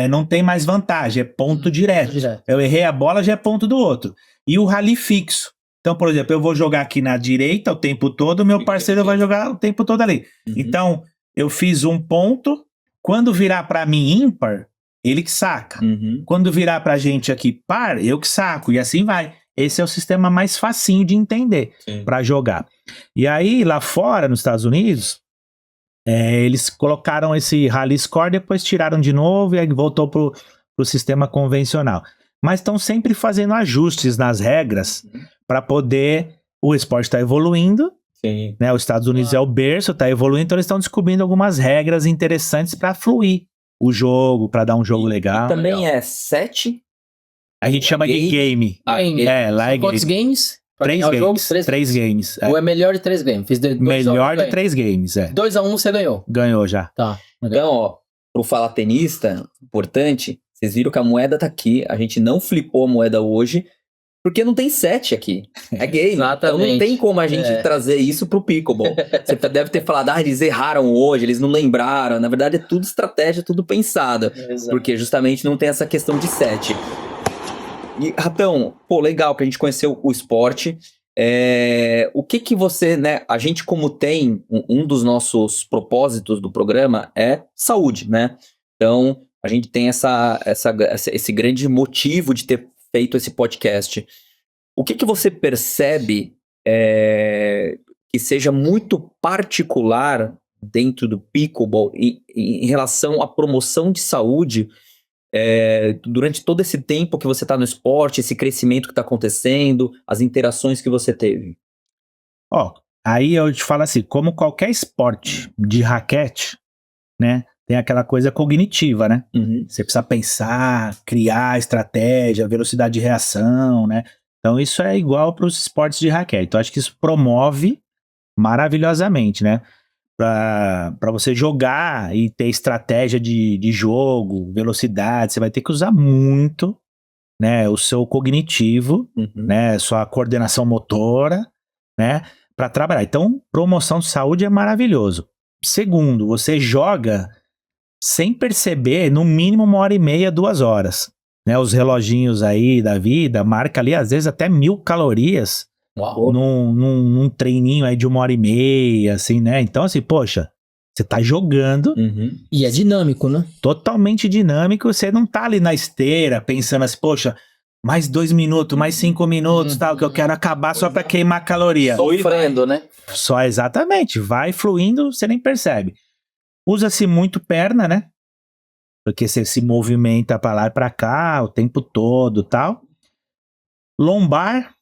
não tem mais vantagem, é ponto direto. Eu errei a bola, já é ponto do outro. E o Rally fixo. Então, por exemplo, eu vou jogar aqui na direita o tempo todo, meu parceiro vai jogar o tempo todo ali. Então, eu fiz um ponto, quando virar para mim ímpar, ele que saca. Quando virar pra gente aqui par, eu que saco, e assim vai. Esse é o sistema mais facinho de entender para jogar. E aí, lá fora, nos Estados Unidos, eles colocaram esse Rally Score, depois tiraram de novo e aí voltou pro sistema convencional. Mas estão sempre fazendo ajustes nas regras para poder... O esporte está evoluindo, né? Os Estados Unidos é o berço, está evoluindo, então eles estão descobrindo algumas regras interessantes para fluir o jogo, para dar um jogo legal. E também é 7? A gente chama de game. Lá é quantos games? 3 games. 3 games. Ou é melhor de 3 games? Fiz melhor de 3 games, 2-1 você ganhou. Ganhou já. Tá. Então, ó, pro Fala Tenista, importante, vocês viram que a moeda tá aqui, a gente não flipou a moeda hoje, porque não tem 7 aqui. É game. Exatamente. Então não tem como a gente trazer isso pro pickleball. Você deve ter falado, eles erraram hoje, eles não lembraram. Na verdade é tudo estratégia, tudo pensado. Porque justamente não tem essa questão de 7. E, Ratão, legal que a gente conheceu o esporte. O que você, né, a gente como tem, um dos nossos propósitos do programa é saúde, né? Então, a gente tem esse grande motivo de ter feito esse podcast. O que você percebe que seja muito particular dentro do pickleball em relação à promoção de saúde durante todo esse tempo que você está no esporte, esse crescimento que está acontecendo, as interações que você teve? Aí eu te falo assim, como qualquer esporte de raquete, né? Tem aquela coisa cognitiva, né? Você precisa pensar, criar estratégia, velocidade de reação, né? Então isso é igual para os esportes de raquete. Então acho que isso promove maravilhosamente, né? Para você jogar e ter estratégia de jogo, velocidade, você vai ter que usar muito, né? O seu cognitivo, né? Sua coordenação motora, né? Para trabalhar. Então, promoção de saúde é maravilhoso. Segundo, você joga sem perceber, no mínimo 1h30, 2 horas. Né, os reloginhos aí da vida, marca ali às vezes até 1.000 calorias num treininho aí de 1h30, assim, né? Então assim, poxa, você tá jogando. E é dinâmico, né? Totalmente dinâmico, você não tá ali na esteira pensando assim, poxa, mais 2 minutos, mais 5 minutos, tal, que eu quero acabar só pra queimar caloria. Sofrendo, né? Só exatamente, vai fluindo, você nem percebe. Usa-se muito perna, né? Porque você se movimenta pra lá e pra cá o tempo todo, tal. Lombar,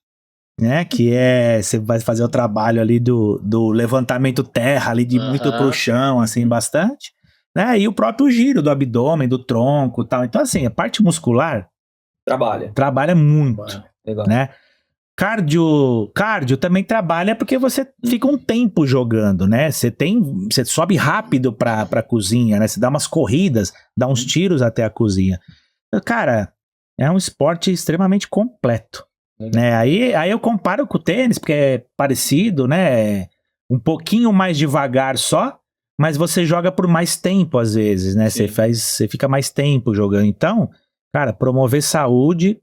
né? Que você vai fazer o trabalho ali do levantamento terra, ali de muito pro chão, assim, bastante. Né? E o próprio giro do abdômen, do tronco, tal. Então, assim, a parte muscular trabalha muito, né? Cardio também trabalha porque você fica um tempo jogando, né? Você sobe rápido pra cozinha, né? Você dá umas corridas, dá uns tiros até a cozinha. Cara, é um esporte extremamente completo, né? Aí eu comparo com o tênis, porque é parecido, né? Um pouquinho mais devagar só, mas você joga por mais tempo às vezes, né? Você fica mais tempo jogando. Então, cara, promover saúde,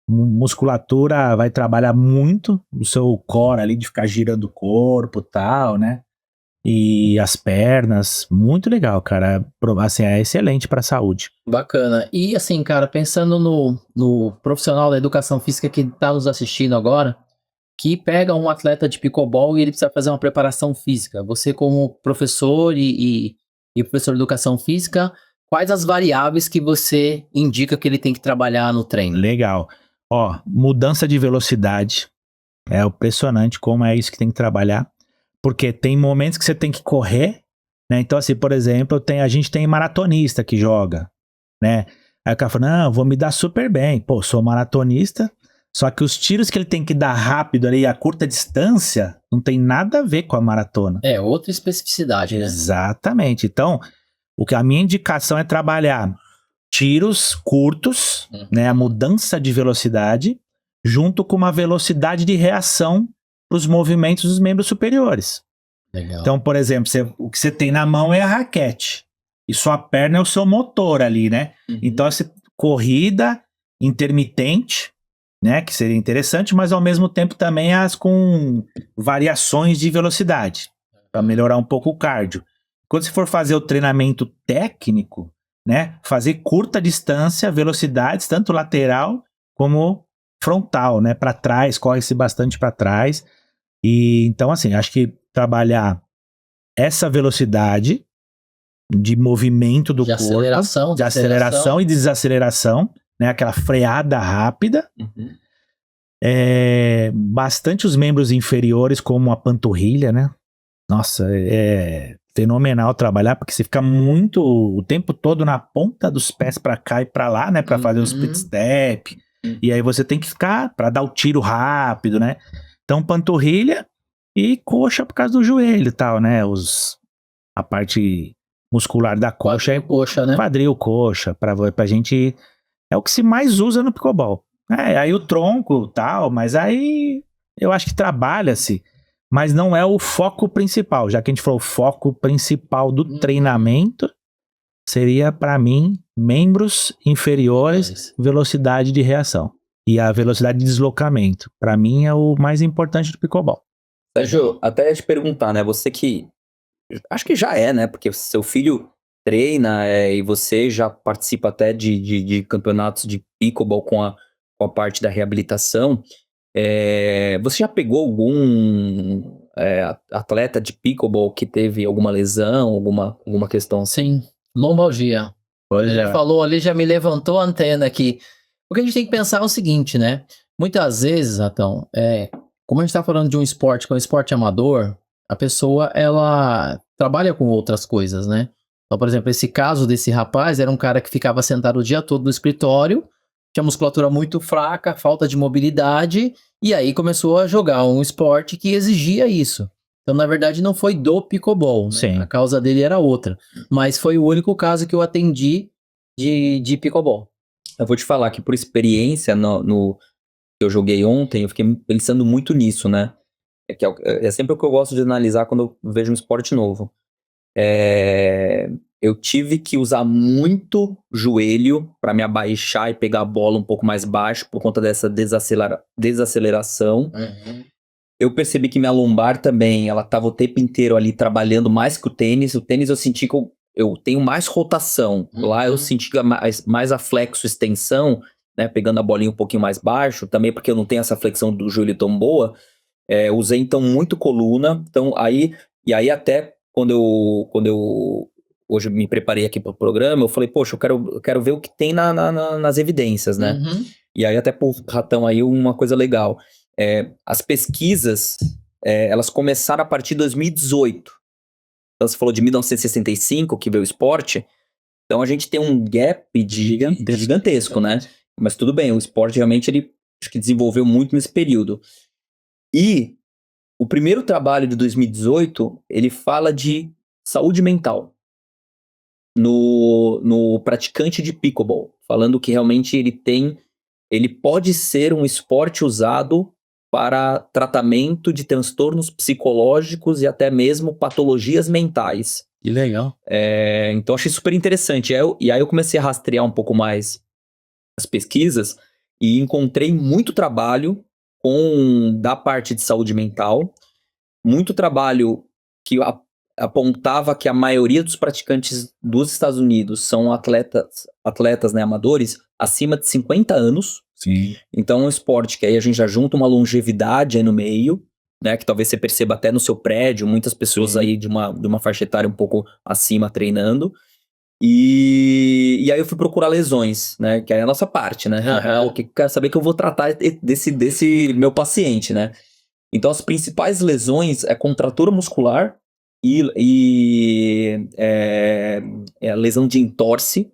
musculatura vai trabalhar muito o seu core ali, de ficar girando o corpo e tal, né? E as pernas, muito legal, cara. Assim, é excelente pra saúde. Bacana. E assim, cara, pensando no profissional da educação física que tá nos assistindo agora, que pega um atleta de pickleball e ele precisa fazer uma preparação física. Você como professor e professor de educação física, quais as variáveis que você indica que ele tem que trabalhar no treino? Legal. Mudança de velocidade. É impressionante como é isso que tem que trabalhar. Porque tem momentos que você tem que correr, né? Então, assim, por exemplo, a gente tem maratonista que joga, né? Aí o cara fala, não, vou me dar super bem. Pô, sou maratonista, Só que os tiros que ele tem que dar rápido ali, a curta distância, não tem nada a ver com a maratona. É outra especificidade, né? Exatamente. Então, a minha indicação é trabalhar tiros curtos, né, a mudança de velocidade, junto com uma velocidade de reação para os movimentos dos membros superiores. Legal. Então, por exemplo, o que você tem na mão é a raquete. E sua perna é o seu motor ali, né? Então, essa corrida intermitente, né? Que seria interessante, mas ao mesmo tempo também as com variações de velocidade, para melhorar um pouco o cardio. Quando você for fazer o treinamento técnico, né? Fazer curta distância, velocidades, tanto lateral como frontal, né? Para trás, corre-se bastante para trás. E então, assim, acho que trabalhar essa velocidade de movimento do corpo, de aceleração e desaceleração, né? Aquela freada rápida. Bastante os membros inferiores, como a panturrilha, né? Nossa, é fenomenal trabalhar, porque você fica muito o tempo todo na ponta dos pés para cá e para lá, né? Para fazer o split step. E aí você tem que ficar para dar o tiro rápido, né? Então, panturrilha e coxa por causa do joelho e tal, né? A parte muscular da coxa é coxa, né? Quadril, coxa, pra gente. É o que se mais usa no pickleball. Aí o tronco tal, mas aí eu acho que trabalha-se, mas não é o foco principal. Já que a gente falou, o foco principal do treinamento seria, para mim, membros inferiores, velocidade de reação. E a velocidade de deslocamento. Para mim é o mais importante do pickleball. Sérgio, até te perguntar, né? Você que. Acho que já é, né? Porque seu filho treina e você já participa até de campeonatos de pickleball com a parte da reabilitação. Você já pegou algum atleta de pickleball que teve alguma lesão, alguma questão assim? Sim, lombalgia. Você falou ali, já me levantou a antena aqui. O que a gente tem que pensar é o seguinte, né? Muitas vezes, Ratão, como a gente está falando de um esporte, que é um esporte amador, a pessoa, ela trabalha com outras coisas, né? Então, por exemplo, esse caso desse rapaz era um cara que ficava sentado o dia todo no escritório, tinha musculatura muito fraca, falta de mobilidade, e aí começou a jogar um esporte que exigia isso. Então, na verdade, não foi do pickleball, né? Sim. A causa dele era outra. Mas foi o único caso que eu atendi de pickleball. Eu vou te falar que por experiência no que eu joguei ontem, eu fiquei pensando muito nisso, né? É sempre o que eu gosto de analisar quando eu vejo um esporte novo. Eu tive que usar muito joelho para me abaixar e pegar a bola um pouco mais baixo por conta dessa desaceleração. Eu percebi que minha lombar também, ela tava o tempo inteiro ali trabalhando mais que o tênis. O tênis eu senti que eu tenho mais rotação. Lá eu senti mais a flexo-extensão, né? Pegando a bolinha um pouquinho mais baixo. Também porque eu não tenho essa flexão do joelho tão boa. Usei então muito coluna. Então aí até quando eu hoje me preparei aqui para o programa, eu falei, poxa, eu quero ver o que tem nas evidências, né? E aí até pro Ratão aí uma coisa legal. As pesquisas, elas começaram a partir de 2018. Então você falou de 1965, que veio o esporte. Então a gente tem um gap gigantesco, né? Mas tudo bem, o esporte realmente ele acho que desenvolveu muito nesse período. E o primeiro trabalho de 2018, ele fala de saúde mental no praticante de pickleball, falando que realmente ele pode ser um esporte usado para tratamento de transtornos psicológicos e até mesmo patologias mentais. Que legal. Então achei super interessante. E aí eu comecei a rastrear um pouco mais as pesquisas e encontrei muito trabalho da parte de saúde mental, muito trabalho que apontava que a maioria dos praticantes dos Estados Unidos são atletas, né, amadores acima de 50 anos. Sim. Então é um esporte que aí a gente já junta uma longevidade aí no meio, né, que talvez você perceba até no seu prédio, muitas pessoas aí de uma faixa etária um pouco acima treinando. E aí eu fui procurar lesões, né, que é a nossa parte, né, que quero saber que eu vou tratar desse meu paciente, né. Então as principais lesões é contratura muscular e a lesão de entorse,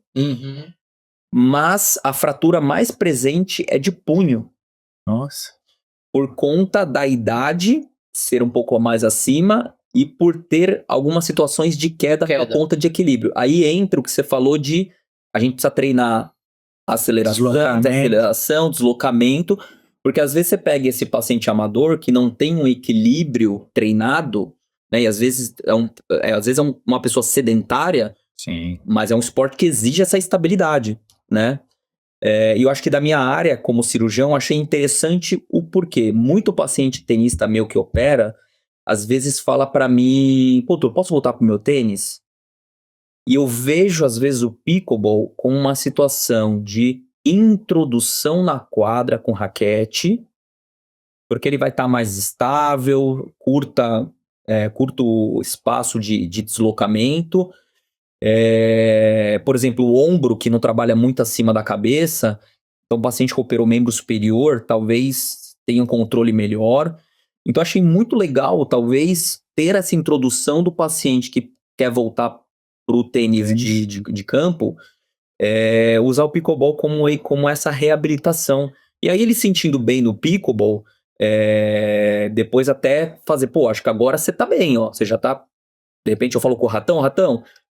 mas a fratura mais presente é de punho. Nossa. por conta da idade ser um pouco mais acima e por ter algumas situações de queda por conta de equilíbrio. Aí entra o que você falou de a gente precisa treinar aceleração, deslocamento, porque às vezes você pega esse paciente amador que não tem um equilíbrio treinado, né? E às vezes é uma pessoa sedentária, Sim. mas é um esporte que exige essa estabilidade, né? E eu acho que da minha área, como cirurgião, achei interessante o porquê. Muito paciente tenista meu que opera, às vezes fala pra mim, pô, eu posso voltar pro meu tênis? E eu vejo, às vezes, o pickleball com uma situação de introdução na quadra com raquete, porque ele vai estar mais estável, curto espaço de deslocamento. Por exemplo, o ombro, que não trabalha muito acima da cabeça, então o paciente que operou membro superior talvez tenha um controle melhor. Então achei muito legal, talvez, ter essa introdução do paciente que quer voltar para o tênis de campo, usar o pickleball como essa reabilitação. E aí ele sentindo bem no pickleball, depois até fazer, pô, acho que agora você tá bem, ó, você já tá... De repente eu falo com o Ratão,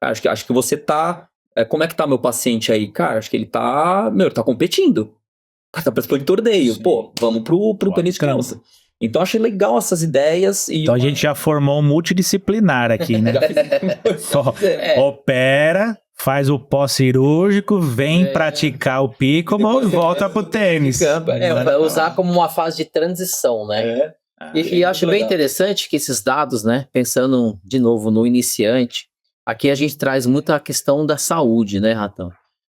acho que você tá... como é que tá meu paciente aí? Cara, acho que ele tá... ele tá competindo. Tá participando de torneio. Sim. Pô, vamos pro tênis de campo. Então achei legal essas ideias. Então a gente já formou um multidisciplinar aqui, né? Opera, faz o pós-cirúrgico, vem praticar o pickleball e volta pro tênis. Vai usar como uma fase de transição, né? E acho bem interessante que esses dados, né? Pensando de novo no iniciante, aqui a gente traz muito a questão da saúde, né, Ratão?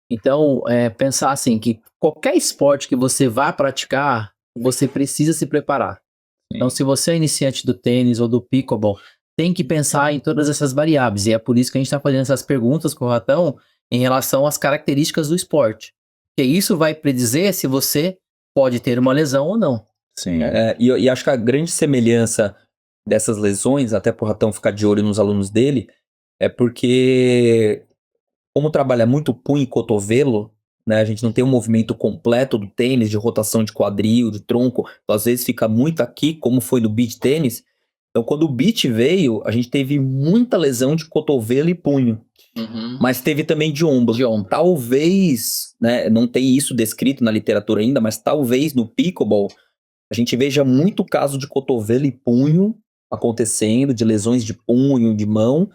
Então, pensar assim, que qualquer esporte que você vá praticar, você precisa se preparar. Sim. Então, se você é iniciante do tênis ou do pickleball, tem que pensar em todas essas variáveis. E é por isso que a gente está fazendo essas perguntas com o Ratão em relação às características do esporte. Porque isso vai predizer se você pode ter uma lesão ou não. Sim. E acho que a grande semelhança dessas lesões, até pro Ratão ficar de olho nos alunos dele, é porque... Como trabalha muito punho e cotovelo, né, a gente não tem um movimento completo do tênis, de rotação de quadril, de tronco, então às vezes fica muito aqui, como foi no beach tênis. Então quando o beach veio, a gente teve muita lesão de cotovelo e punho, mas teve também de ombro. Talvez, né, não tem isso descrito na literatura ainda, mas talvez no pickleball a gente veja muito caso de cotovelo e punho acontecendo, de lesões de punho, de mão.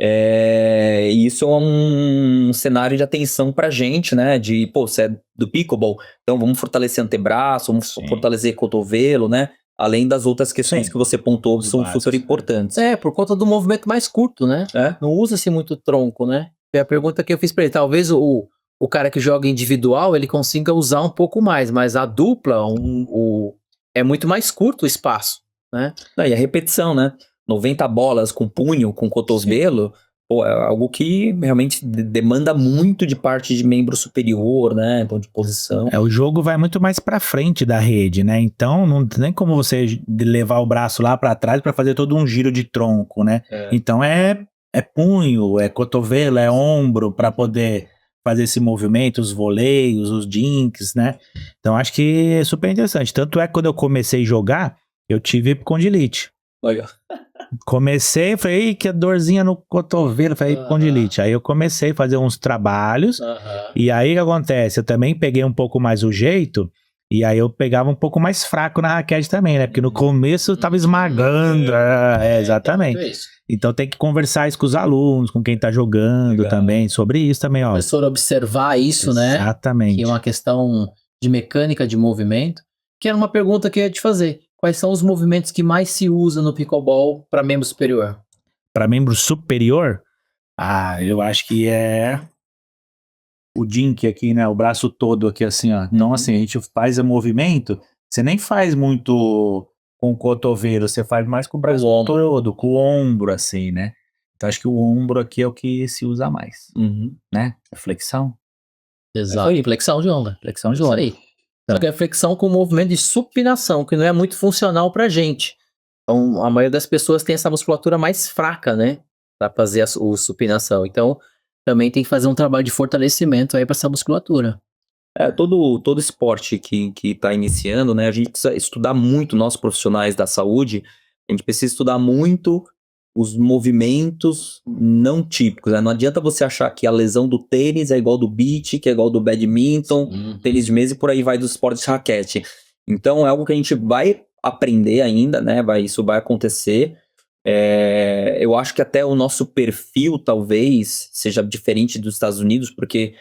E isso é um cenário de atenção pra gente, né? De, pô, você é do pickleball, então vamos fortalecer antebraço, vamos fortalecer cotovelo, né? Além das outras questões que você pontuou, que são super importantes. Por conta do movimento mais curto, né? Não usa-se muito tronco, né? É a pergunta que eu fiz pra ele. Talvez o cara que joga individual, ele consiga usar um pouco mais, mas a dupla, é muito mais curto o espaço, né? E a repetição, né? 90 bolas com punho, com cotovelo, pô, é algo que realmente demanda muito de parte de membro superior, né? Então, de posição. O jogo vai muito mais pra frente da rede, né? Então, não tem como você levar o braço lá pra trás pra fazer todo um giro de tronco, né? Então, é punho, é cotovelo, é ombro pra poder fazer esse movimento, os voleios, os dinks, né? Então, acho que é super interessante. Tanto é que quando eu comecei a jogar, eu tive epicondilite. Olha. Comecei, falei, que dorzinha no cotovelo, falei, epicondilite. Aí eu comecei a fazer uns trabalhos, e aí o que acontece? Eu também peguei um pouco mais o jeito, e aí eu pegava um pouco mais fraco na raquete também, né? Porque no começo eu tava esmagando, exatamente. Então tem que conversar isso com os alunos, com quem tá jogando também, sobre isso também, ó. O professor observar isso, né? Exatamente. Que é uma questão de mecânica de movimento, que era uma pergunta que eu ia te fazer. Quais são os movimentos que mais se usa no pickleball para membro superior? Para membro superior? Eu acho que é o dink aqui, né? O braço todo aqui assim, ó. Então, assim, a gente faz o movimento, você nem faz muito com o cotovelo, você faz mais com o braço todo, com o ombro, assim, né? Então, acho que o ombro aqui é o que se usa mais, né? A flexão. Exato. Aí, flexão de ombro. Flexão de ombro. Isso aí. Só que a flexão com o movimento de supinação, que não é muito funcional pra gente. Então, a maioria das pessoas tem essa musculatura mais fraca, né? Pra fazer a supinação. Então, também tem que fazer um trabalho de fortalecimento aí pra essa musculatura. Todo esporte que tá iniciando, né? A gente precisa estudar muito, nós profissionais da saúde, a gente precisa estudar muito os movimentos não típicos, né? Não adianta você achar que a lesão do tênis é igual do beach, que é igual do badminton, tênis de mesa e por aí vai dos esportes de raquete. Então é algo que a gente vai aprender ainda, né? Isso vai acontecer. Eu acho que até o nosso perfil talvez seja diferente dos Estados Unidos, porque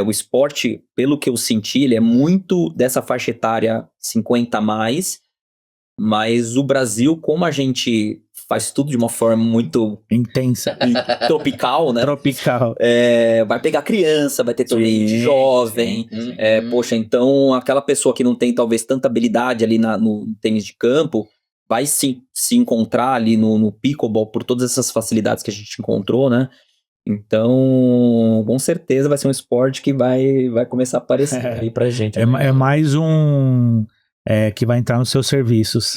o esporte, pelo que eu senti, ele é muito dessa faixa etária 50 a mais, mas o Brasil, como a gente faz tudo de uma forma muito Intensa. tropical, né? Tropical. Vai pegar criança, vai ter também jovem. Poxa, então aquela pessoa que não tem talvez tanta habilidade ali no tênis de campo, vai se encontrar ali no pickleball por todas essas facilidades que a gente encontrou, né? Então, com certeza vai ser um esporte que vai começar a aparecer aí pra gente. É mais um que vai entrar nos seus serviços.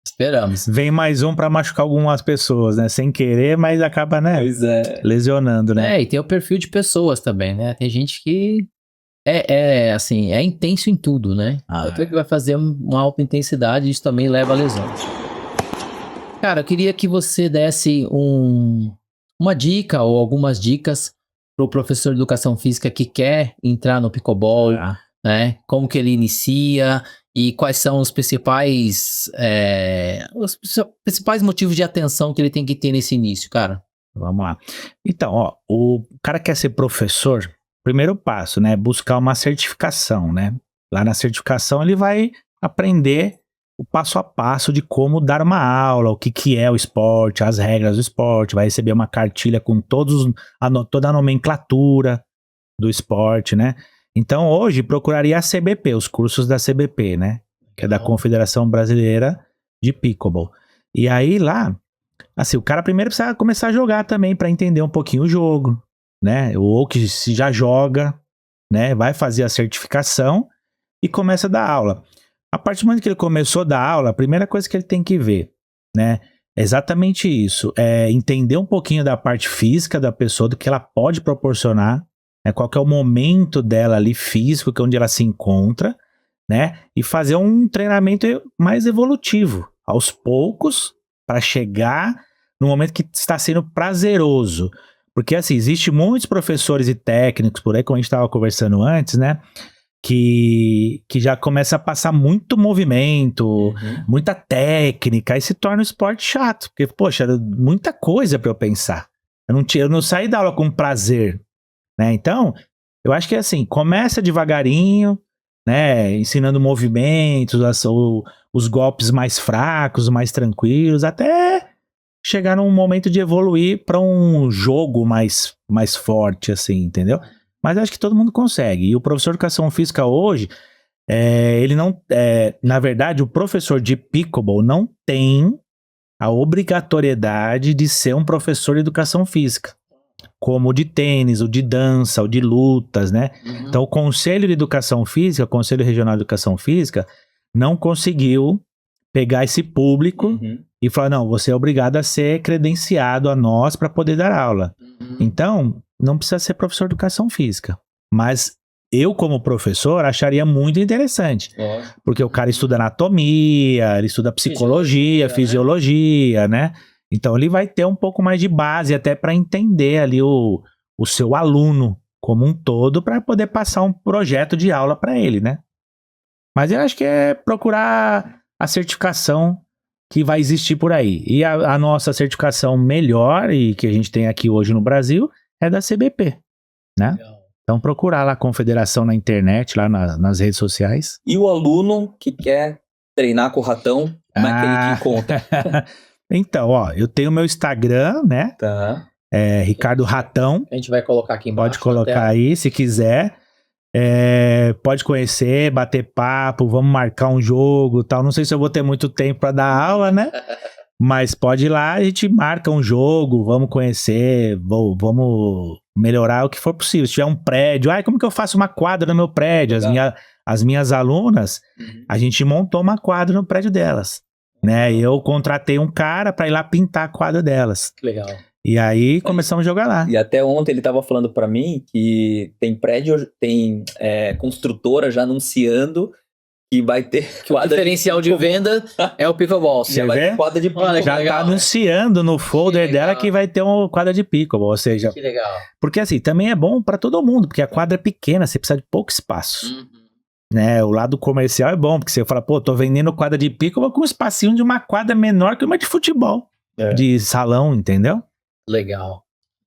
Esperamos. Vem mais um pra machucar algumas pessoas, né? Sem querer, mas acaba, né? Pois é. Lesionando, né? E tem o perfil de pessoas também, né? Tem gente que assim, é intenso em tudo, né? Outro que vai fazer uma alta intensidade, isso também leva a lesões. Cara, eu queria que você desse uma dica ou algumas dicas pro professor de educação física que quer entrar no pickleball, né? Como que ele inicia e quais são os principais motivos de atenção que ele tem que ter nesse início, cara. Vamos lá. Então, o cara quer ser professor, primeiro passo, né? Buscar uma certificação, né? Lá na certificação ele vai aprender o passo a passo de como dar uma aula, o que é o esporte, as regras do esporte, vai receber uma cartilha com toda a nomenclatura do esporte, né? Então, hoje, procuraria a CBP, os cursos da CBP, né? Que é da Confederação Brasileira de Pickleball. E aí, lá, assim, o cara primeiro precisa começar a jogar também para entender um pouquinho o jogo, né? Ou que se já joga, né? Vai fazer a certificação e começa a dar aula. A partir do momento que ele começou a dar aula, a primeira coisa que ele tem que ver, né? É exatamente isso. É entender um pouquinho da parte física da pessoa, do que ela pode proporcionar, né? Qual que é o momento dela ali físico, que é onde ela se encontra, né? E fazer um treinamento mais evolutivo, aos poucos, para chegar no momento que está sendo prazeroso. Porque, assim, existe muitos professores e técnicos por aí, como a gente estava conversando antes, né? Que já começa a passar muito movimento, muita técnica, aí se torna um esporte chato. Porque, poxa, era muita coisa para eu pensar. Eu não saí da aula com prazer, né? Então, eu acho que, assim, começa devagarinho, né? Ensinando movimentos, os golpes mais fracos, mais tranquilos, até chegar num momento de evoluir para um jogo mais forte, assim, entendeu? Mas acho que todo mundo consegue. E o professor de educação física hoje, ele não... na verdade, o professor de pickleball não tem a obrigatoriedade de ser um professor de educação física, como o de tênis, o de dança, o de lutas, né? Então, o Conselho de Educação Física, o Conselho Regional de Educação Física, não conseguiu pegar esse público e falar, não, você é obrigado a ser credenciado a nós para poder dar aula. Então, não precisa ser professor de educação física. Mas eu, como professor, acharia muito interessante. Porque o cara estuda anatomia, ele estuda psicologia, fisiologia, né? Então, ele vai ter um pouco mais de base até para entender ali o seu aluno como um todo, para poder passar um projeto de aula para ele, né? Mas eu acho que é procurar a certificação que vai existir por aí. E a nossa certificação melhor, e que a gente tem aqui hoje no Brasil, é da CBP, né? Então procurar lá a confederação na internet, lá nas redes sociais. E o aluno que quer treinar com o Ratão, como é que ele te encontra? Então, eu tenho meu Instagram, né? Tá. Ricardo Ratão. A gente vai colocar aqui embaixo. Pode colocar aí, se quiser. Pode conhecer, bater papo, vamos marcar um jogo, tal. Não sei se eu vou ter muito tempo para dar aula, né? Mas pode ir lá, a gente marca um jogo, vamos conhecer, vamos melhorar o que for possível. Se tiver um prédio, como que eu faço uma quadra no meu prédio? As minhas alunas, a gente montou uma quadra no prédio delas, né? Eu contratei um cara para ir lá pintar a quadra delas. Que legal. E aí começamos a jogar lá. E até ontem ele tava falando pra mim que tem prédio, tem construtora já anunciando que vai ter O diferencial de venda é o pickleball. Você vai vê? ter quadra de Olha que Já legal. tá anunciando no folder Que dela legal. que vai ter uma quadra de pickleball, ou seja, Que legal. porque assim, também é bom pra todo mundo, porque a quadra é pequena, você precisa de pouco espaço, Uhum. né? O lado comercial é bom, porque você fala, pô, tô vendendo quadra de pickleball com um espacinho de uma quadra menor que uma de futebol, de salão, entendeu? Legal.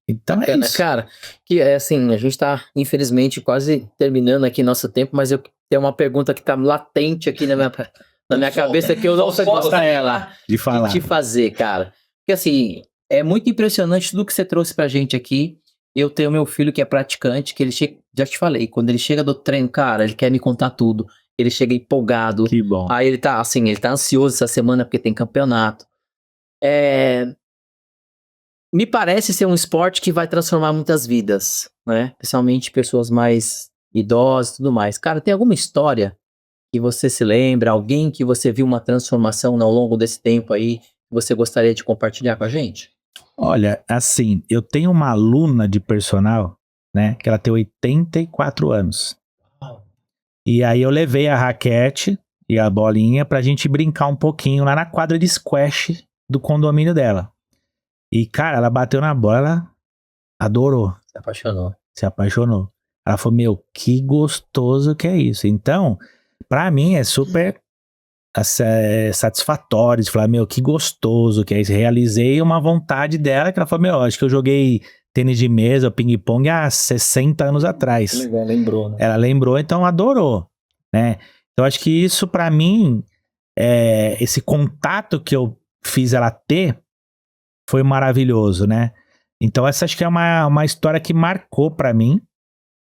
Então é Bacana. isso. Cara, que é assim, a gente tá, infelizmente, quase terminando aqui nosso tempo, mas eu tenho uma pergunta que tá latente aqui na minha cabeça que eu não sei postar ela De falar. e te fazer, cara. Porque assim, é muito impressionante tudo que você trouxe pra gente aqui. Eu tenho meu filho que é praticante, que ele chega, já te falei, quando ele chega do treino, cara, ele quer me contar tudo. Ele chega empolgado. Que bom. Aí ele tá assim, ele tá ansioso essa semana porque tem campeonato. Me parece ser um esporte que vai transformar muitas vidas, né? Especialmente pessoas mais idosas e tudo mais. Cara, tem alguma história que você se lembra? Alguém que você viu uma transformação ao longo desse tempo aí que você gostaria de compartilhar com a gente? Olha, assim, eu tenho uma aluna de personal, né, que ela tem 84 anos. E aí eu levei a raquete e a bolinha pra gente brincar um pouquinho lá na quadra de squash do condomínio dela. E, cara, ela bateu na bola, ela adorou, Se apaixonou. se apaixonou. Ela falou, meu, que gostoso que é isso. Então, pra mim é super satisfatório de falar, meu, que gostoso que é isso. Realizei uma vontade dela, que ela falou, meu, acho que eu joguei tênis de mesa, ping-pong há 60 anos atrás. Que legal, lembrou, né? Ela lembrou, então adorou, né? Então acho que isso pra mim, esse contato que eu fiz ela ter foi maravilhoso, né? Então essa acho que é uma história que marcou pra mim,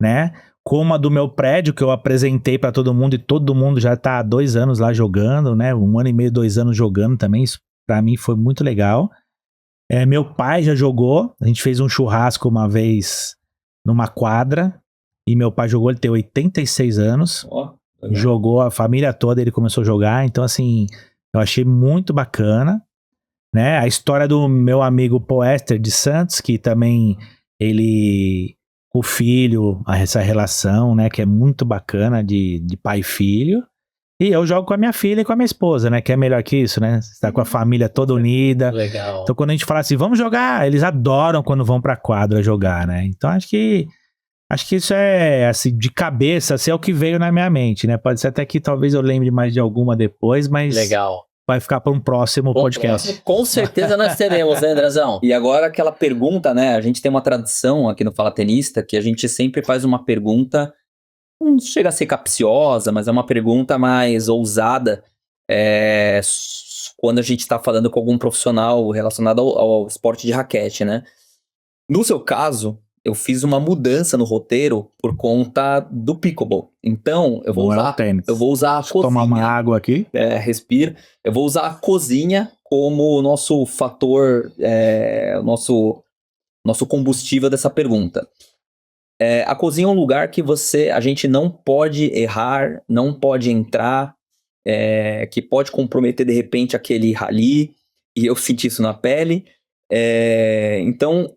né? Como a do meu prédio, que eu apresentei pra todo mundo e todo mundo já tá há 2 anos lá jogando, né? 1 ano e meio, 2 anos jogando também, isso pra mim foi muito legal. Meu pai já jogou, a gente fez um churrasco uma vez numa quadra, e meu pai jogou, ele tem 86 anos, Ó, legal. jogou a família toda, ele começou a jogar, então assim, eu achei muito bacana, né? A história do meu amigo Poester de Santos, que também ele, o filho, essa relação, né, que é muito bacana de pai e filho. E eu jogo com a minha filha e com a minha esposa, né? Que é melhor que isso, né? Você tá com a família toda unida. Legal. Então, quando a gente fala assim, vamos jogar, eles adoram quando vão pra quadra jogar, né? Então, acho que isso é, assim, de cabeça, assim, é o que veio na minha mente, né? Pode ser até que talvez eu lembre mais de alguma depois, mas Legal. vai ficar para um próximo podcast. Com certeza nós teremos, né, Andrezão? E agora aquela pergunta, né? A gente tem uma tradição aqui no Fala Tenista que a gente sempre faz uma pergunta, não chega a ser capciosa, mas é uma pergunta mais ousada quando a gente está falando com algum profissional relacionado ao esporte de raquete, né? No seu caso, eu fiz uma mudança no roteiro por conta do pickleball. Então, eu vou usar a cozinha. Tomar uma água aqui. Respira. Eu vou usar a cozinha como o nosso fator, nosso combustível dessa pergunta. A cozinha é um lugar que a gente não pode errar, não pode entrar, que pode comprometer de repente aquele rally, e eu senti isso na pele. Então,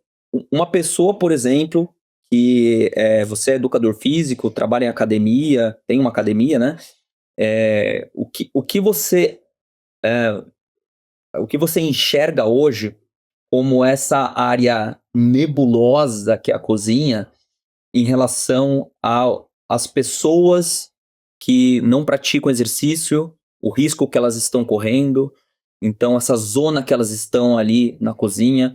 uma pessoa, por exemplo, que você é educador físico, trabalha em academia, tem uma academia, né? O que você enxerga hoje como essa área nebulosa que é a cozinha em relação às pessoas que não praticam exercício, o risco que elas estão correndo, então essa zona que elas estão ali na cozinha,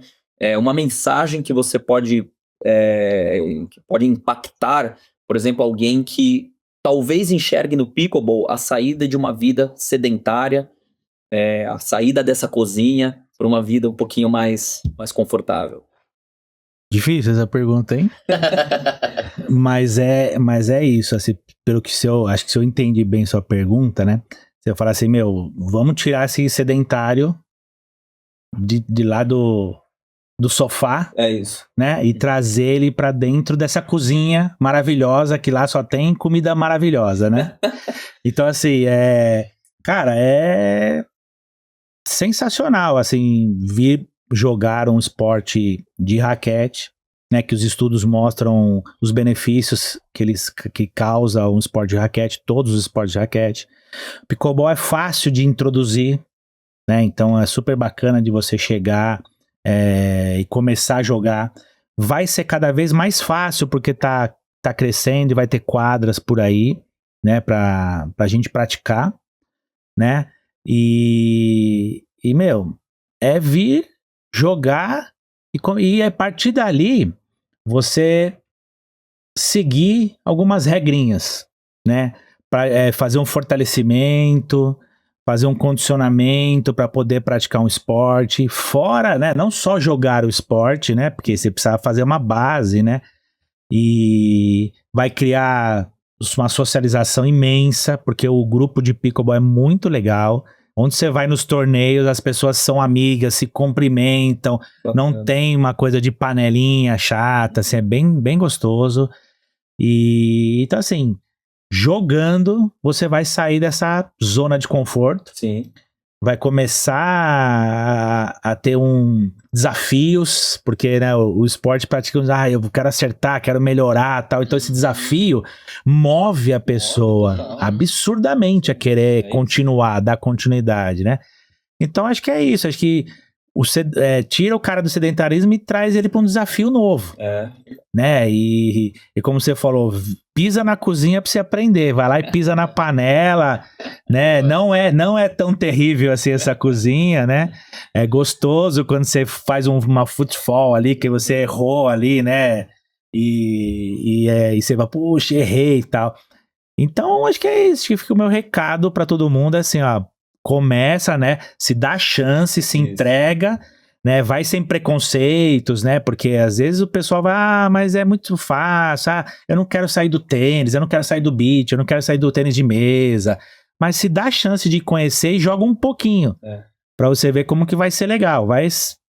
uma mensagem que você pode impactar, por exemplo, alguém que talvez enxergue no pickleball a saída de uma vida sedentária, a saída dessa cozinha para uma vida um pouquinho mais confortável. Difícil essa pergunta, hein? mas é isso, assim, pelo que acho que se eu entendi bem sua pergunta, né? Você fala assim, meu, vamos tirar esse sedentário de lá do sofá, isso, né? E trazer ele pra dentro dessa cozinha maravilhosa, que lá só tem comida maravilhosa, né? Então, assim, cara, é sensacional, assim, vir jogar um esporte de raquete, né, que os estudos mostram os benefícios que causa um esporte de raquete, todos os esportes de raquete. Pickleball é fácil de introduzir, né, então é super bacana de você chegar e começar a jogar. Vai ser cada vez mais fácil porque tá crescendo e vai ter quadras por aí, né, pra gente praticar, né, e meu, é vir jogar e a partir dali você seguir algumas regrinhas, né, para fazer um fortalecimento, fazer um condicionamento para poder praticar um esporte, fora, né, não só jogar o esporte, né, porque você precisa fazer uma base, né, e vai criar uma socialização imensa, porque o grupo de pickleball é muito legal. Onde você vai nos torneios, as pessoas são amigas, se cumprimentam, não tem uma coisa de panelinha chata, assim, é bem gostoso. E então, assim, jogando, você vai sair dessa zona de conforto. Sim. Vai começar a ter desafios, porque, né, o esporte pratica, eu quero acertar, quero melhorar, tal. Então esse desafio move a pessoa absurdamente a querer continuar, dar continuidade, né? Então acho que é isso, acho que tira o cara do sedentarismo e traz ele para um desafio novo, né? E como você falou, pisa na cozinha para você aprender, vai lá e pisa na panela, né? Não é tão terrível assim essa cozinha, né? É gostoso quando você faz uma footfall ali que você errou ali, né? E você vai, puxa, errei e tal. Então acho que é isso, acho que fica o meu recado para todo mundo, assim, ó. Começa, né? Se dá chance, se entrega, né? Vai sem preconceitos, né? Porque às vezes o pessoal vai, mas é muito fácil, eu não quero sair do tênis, eu não quero sair do beach, eu não quero sair do tênis de mesa. Mas se dá chance de conhecer e joga um pouquinho, pra você ver como que vai ser legal.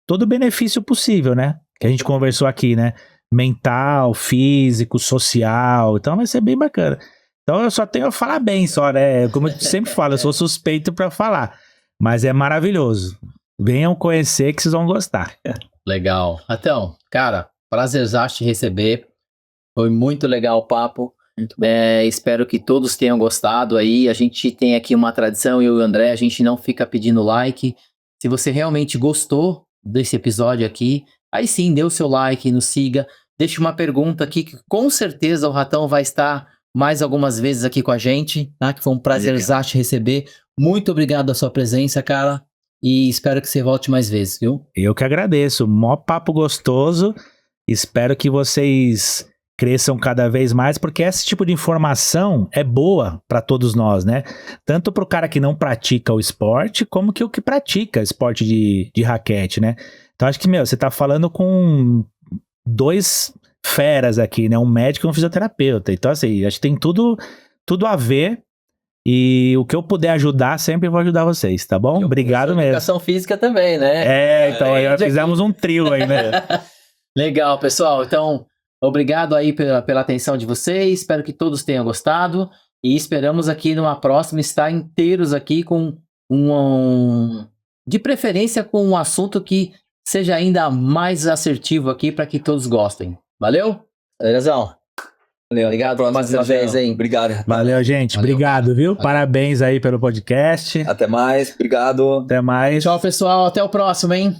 Todo o benefício possível, né? Que a gente conversou aqui, né? Mental, físico, social, então vai ser bem bacana. Então eu só tenho a falar bem só, né? Como eu sempre falo, eu sou suspeito pra falar. Mas é maravilhoso. Venham conhecer que vocês vão gostar. Legal. Então, cara, prazerzaço te receber. Foi muito legal o papo. Espero que todos tenham gostado aí. A gente tem aqui uma tradição, eu e o André, a gente não fica pedindo like. Se você realmente gostou desse episódio aqui, aí sim, dê o seu like, nos siga. Deixe uma pergunta aqui que com certeza o Ratão vai estar mais algumas vezes aqui com a gente, tá? Que foi um prazerzaço te receber. Muito obrigado pela sua presença, cara. E espero que você volte mais vezes, viu? Eu que agradeço. Mó papo gostoso. Espero que vocês cresçam cada vez mais, porque esse tipo de informação é boa para todos nós, né? Tanto para o cara que não pratica o esporte, como que o que pratica esporte de raquete, né? Então acho que, você tá falando com dois feras aqui, né? Um médico e um fisioterapeuta. Então, assim, acho que tem tudo a ver. E o que eu puder ajudar, sempre vou ajudar vocês, tá bom? Obrigado mesmo. Educação física também, né? Então aí fizemos um trio aí, né? Legal, pessoal. Então, obrigado aí pela atenção de vocês. Espero que todos tenham gostado. E esperamos aqui numa próxima estar inteiros aqui com de preferência com um assunto que seja ainda mais assertivo aqui para que todos gostem. Valeu? Belezão? Valeu, obrigado mais uma vez, hein? Obrigado. Valeu, gente. Valeu. Obrigado, viu? Valeu. Parabéns aí pelo podcast. Até mais, obrigado. Até mais. Tchau, pessoal. Até o próximo, hein?